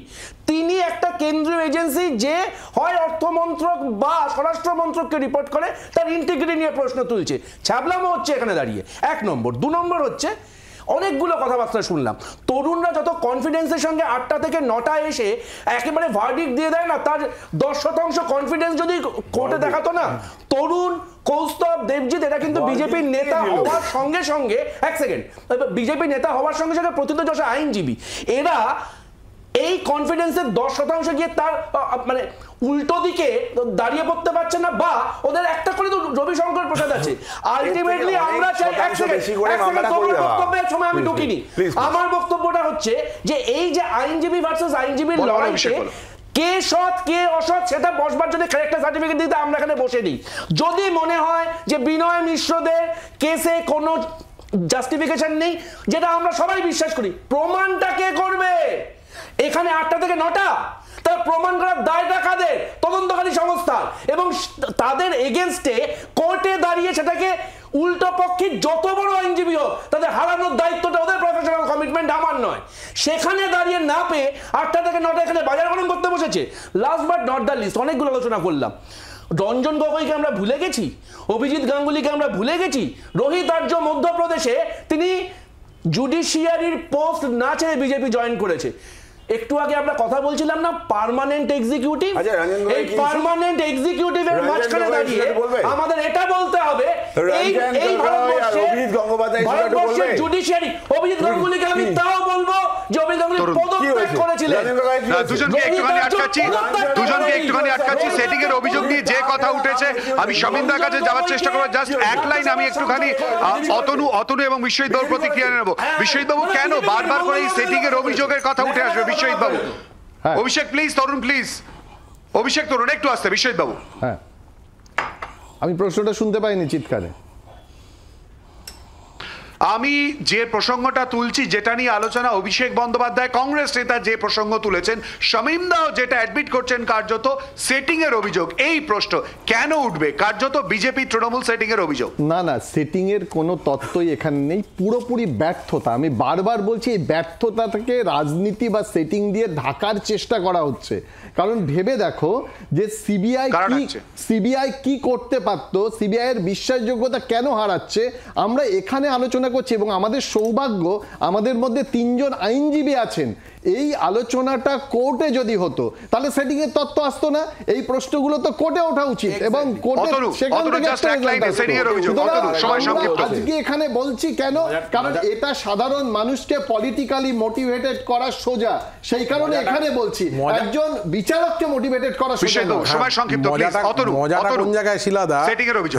তিনি একটা কেন্দ্রীয় এজেন্সি যে হয় অর্থমন্ত্রক বা স্বরাষ্ট্র মন্ত্রককে রিপোর্ট করে, তার ইন্টিগ্রিটি নিয়ে প্রশ্ন তুলছে। ছ্যাবলামো হচ্ছে এখানে দাঁড়িয়ে। 1 নম্বর। 2 নম্বর হচ্ছে অনেকগুলো কথাবার্তা শুনলাম। তরুণরা যত কনফিডেন্সের সঙ্গে 8টা থেকে 9টা এসে একেবারে ভার্ডিক্ট দিয়ে দেয় না, তার 10% কনফিডেন্স যদি কোর্টে দেখাতো না। তরুণ, কৌস্তব, দেবজিৎ এরা কিন্তু বিজেপির নেতা হওয়ার সঙ্গে সঙ্গে, 1 সেকেন্ড, বিজেপির নেতা হওয়ার সঙ্গে সঙ্গে প্রথিতযশা আইনজীবী। এরা এই কনফিডেন্সের 10% গিয়ে তার মানে উল্টো দিকে দাঁড়িয়ে পড়তে পারছে না, বা ওদের একটা করে তো রবিশঙ্কর প্রসাদ আছে। আলটিমেটলি আমরা চাই, 1 সেকেন্ড, তোমার বক্তব্যের সময় আমি ঢুকিনি। আমার বক্তব্যটা হচ্ছে যে এই যে আইনজীবী ভার্সেস আইনজীবীর লড়াইতে কে সৎ কে অসৎ সেটা বসবার জন্য ক্যারেক্টার সার্টিফিকেট দিতে আমরা এখানে বসে নিই। যদি মনে হয় যে বিনয় মিশ্রদের কেসে কোনো জাস্টিফিকেশন নেই, যেটা আমরা সবাই বিশ্বাস করি, প্রমাণটা কে করবে? এখানে 8টা থেকে 9টা, তার প্রমাণ করার দায়টা কাদের? তদন্তকারী সংস্থা। এবং তাদের এগেনস্টে কোর্টে দাঁড়িয়ে সেটাকে উল্টো পক্ষে যত বড় আইনজীবী হোক তাদের হারানোর দায়িত্বটা ওদের, প্রফেশনাল কমিটমেন্ট আমার নয়। সেখানে দাঁড়িয়ে না পেয়ে 8টা থেকে 9টা এখানে বাজার গরম করতে বসেছে। Last but not the least, অনেকগুলো আলোচনা করলাম। রঞ্জন গগৈকে আমরা ভুলে গেছি, অভিজিৎ গাঙ্গুলিকে আমরা ভুলে গেছি। রোহিত আর্য মধ্যপ্রদেশে তিনি জুডিশিয়ারির পোস্ট না ছেড়ে বিজেপি জয়েন করেছে। একটু আগে আমরা কথা বলছিলাম না পার্মানেন্ট এক্সিকিউটিভ, এই পার্মানেন্ট এক্সিকিউটিভের মাঝখানে দাঁড়িয়ে আমাদের এটা বলতে হবে এই ভারতবর্ষের জুডিশিয়ারি, অভিজিৎ গাঙ্গুলিকে আমি তাও বলবো যে অভিজিৎ গাঙ্গুলি পদত্যাগ করেছিলেন। দুজনকে একটুখানি আটকাচ্ছি। সেটিং এর অভিযোগ নিয়ে যে কথা উঠেছে, আমি শামীমদার কাছে যাওয়ার চেষ্টা করবো। জাস্ট 1 লাইন আমি একটুখানি অতনু এবং বিশ্বজিৎ বাবুর প্রতিক্রিয়া নেব। বিশ্বজিৎ বাবু, কেন বারবার করে এই সেটিং এর অভিযোগের কথা উঠে আসবে? বিশ্বজিৎ বাবু। অভিষেক প্লিজ, তরুণ প্লিজ। অভিষেক, তরুণ একটু আসতে। বিশ্বজিৎ বাবু। হ্যাঁ, আমি প্রশ্নটা শুনতে পাইনি চিৎকারে। আমি যে প্রসঙ্গটা তুলছি, যেটা নিয়ে আলোচনা, অভিষেক বন্দ্যোপাধ্যায় কংগ্রেস নেতা যে প্রসঙ্গ তুলেছেন, শামীম দাও যেটা অ্যাডমিট করছেন কার্যত সেটিং এর অভিযোগ। এই প্রশ্ন কেন উঠবে? কার্যত বিজেপি তৃণমূল সেটিং এর অভিযোগ। না, সেটিং এর কোনো তত্ত্বই এখানে নেই, পুরোপুরি ব্যর্থতা। আমি বারবার বলছি, এই ব্যর্থতা থেকে রাজনীতি বা সেটিং দিয়ে ঢাকার চেষ্টা করা হচ্ছে। কারণ ভেবে দেখো যে সিবিআই কি করতে পারতো, সিবিআই এর বিশ্বাসযোগ্যতা কেন হারাচ্ছে, আমরা এখানে আলোচনা করছি। এবং আমাদের সৌভাগ্য, আমাদের মধ্যে 3 জন আইনজীবী আছেন। এই আলোচনাটা কোর্টে যদি হতো তাহলে সেটিং এর তত্ত্ব আসতো না, এই প্রশ্নগুলো তো কোর্টে ওঠা উচিত এবং কোর্টে সেখান থেকে আজকে এখানে বলছি কেন, কারণ এটা সাধারণ মানুষকে পলিটিক্যালি মোটিভেটেড করা সোজা, সেই কারণে এখানে বলছি একজন বিচারককে মোটিভেটেড করা সোজা। মজাটা কোন জায়গায় শিলাদা?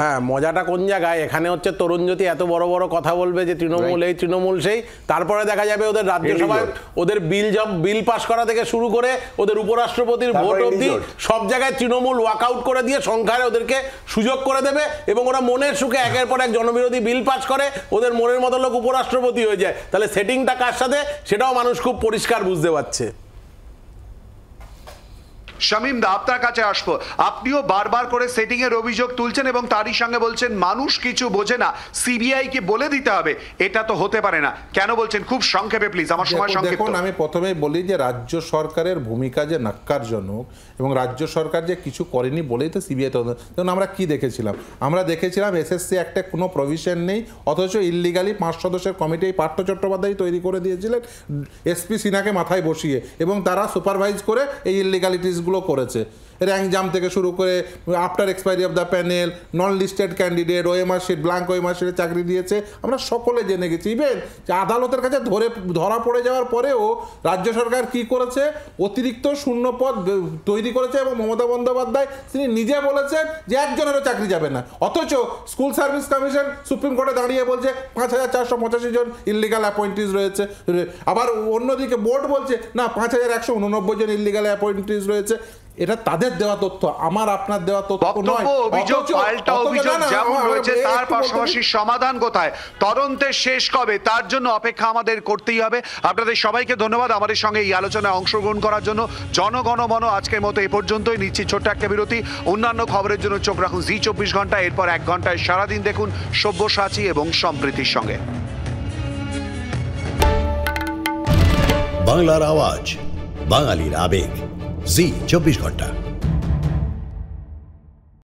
হ্যাঁ, মজাটা কোন জায়গায়? এখানে হচ্ছে তরুণজ্যোতি এত বড় বড় কথা বলবে যে তৃণমূল এই তৃণমূল সেই, তারপরে দেখা যাবে ওদের রাজ্যসভায় ওদের বিল পাস করা থেকে শুরু করে ওদের উপরাষ্ট্রপতির ভোট অবধি সব জায়গায় তৃণমূল ওয়াকআউট করে দিয়ে সংখ্যায় ওদেরকে সুযোগ করে দেবে এবং ওরা মনের সুখে একের পর এক জনবিরোধী বিল পাস করে ওদের মনের মতো লোক উপরাষ্ট্রপতি হয়ে যায়। তাহলে সেটিংটা কার সাথে সেটাও মানুষ খুব পরিষ্কার বুঝতে পারছে। শামীম দা, আপনার কাছে আসবো। আপনিও বারবার করে সেটিং এর অভিযোগ তুলছেন এবং তারই সঙ্গে বলছেন মানুষ কিছু বোঝে না, সিবিআই কে বলে দিতে হবে। এটা তো হতে পারে না, কেন বলছেন? খুব সংক্ষেপে প্লিজ, আমার সময় সংক্ষেপ। দেখুন, আমি প্রথমেই বলি যে রাজ্য সরকারের ভূমিকা যে ন্যাক্কারজনক এবং রাজ্য সরকার যে কিছু করেনি বলেই তো সিবিআই তদন্ত। দেখুন আমরা কি দেখেছিলাম, আমরা দেখেছিলাম এসএসসি অ্যাক্টে কোনো প্রভিশন নেই, অথচ ইললিগালি 5 সদস্যের কমিটি পার্থ চট্টোপাধ্যায় তৈরি করে দিয়েছিলেন এসপি সিনহাকে মাথায় বসিয়ে, এবং তারা সুপারভাইজ করে এই ইললিগালিটিসগুলো করেছে। র্যাঙ্ক জাম থেকে শুরু করে after expiry of the panel, non listed candidate, OMR sheet, blank OMR শিটে চাকরি দিয়েছে, আমরা সকলে জেনে গেছি। ইভেন যে আদালতের কাছে ধরা পড়ে যাওয়ার পরেও রাজ্য সরকার কি করেছে, অতিরিক্ত শূন্য পদ তৈরি করেছে এবং মমতা বন্দ্যোপাধ্যায় তিনি নিজে বলেছেন যে একজনেরও চাকরি যাবে না, অথচ স্কুল সার্ভিস কমিশন সুপ্রিম কোর্টে দাঁড়িয়ে বলছে 5485 জন ইললিগাল অ্যাপয়েন্টিজ রয়েছে। আবার অন্যদিকে বোর্ড বলছে না 5189 জন ইললিগাল অ্যাপয়েন্টিজ রয়েছে। এটা তাদের দেওয়া তথ্য, আমার আপনার দেওয়া তথ্য নয়। অভিযোগ পাল্টা অভিযোগ যেমন রয়েছে, তার পাশাপাশি সমাধান কোথায়, তদন্তের শেষ কবে, তার জন্য অপেক্ষা আমাদের করতেই হবে। আপনাদের সবাইকে ধন্যবাদ আমাদের সঙ্গে এই আলোচনায় অংশগ্রহণ করার জন্য। জনগণমন আজকের মতো এই পর্যন্তই, নিচ্ছি ছোট্ট একটা বিরতি। অন্যান্য খবরের জন্য চোখ রাখুন জি 24 ঘন্টা, এরপর 1 ঘন্টায় সারাদিন দেখুন সব্যসাচী এবং সম্প্রীতির সঙ্গে। বাংলার আওয়াজ, বাঙালির আবেগ, জি 24 ঘন্টা।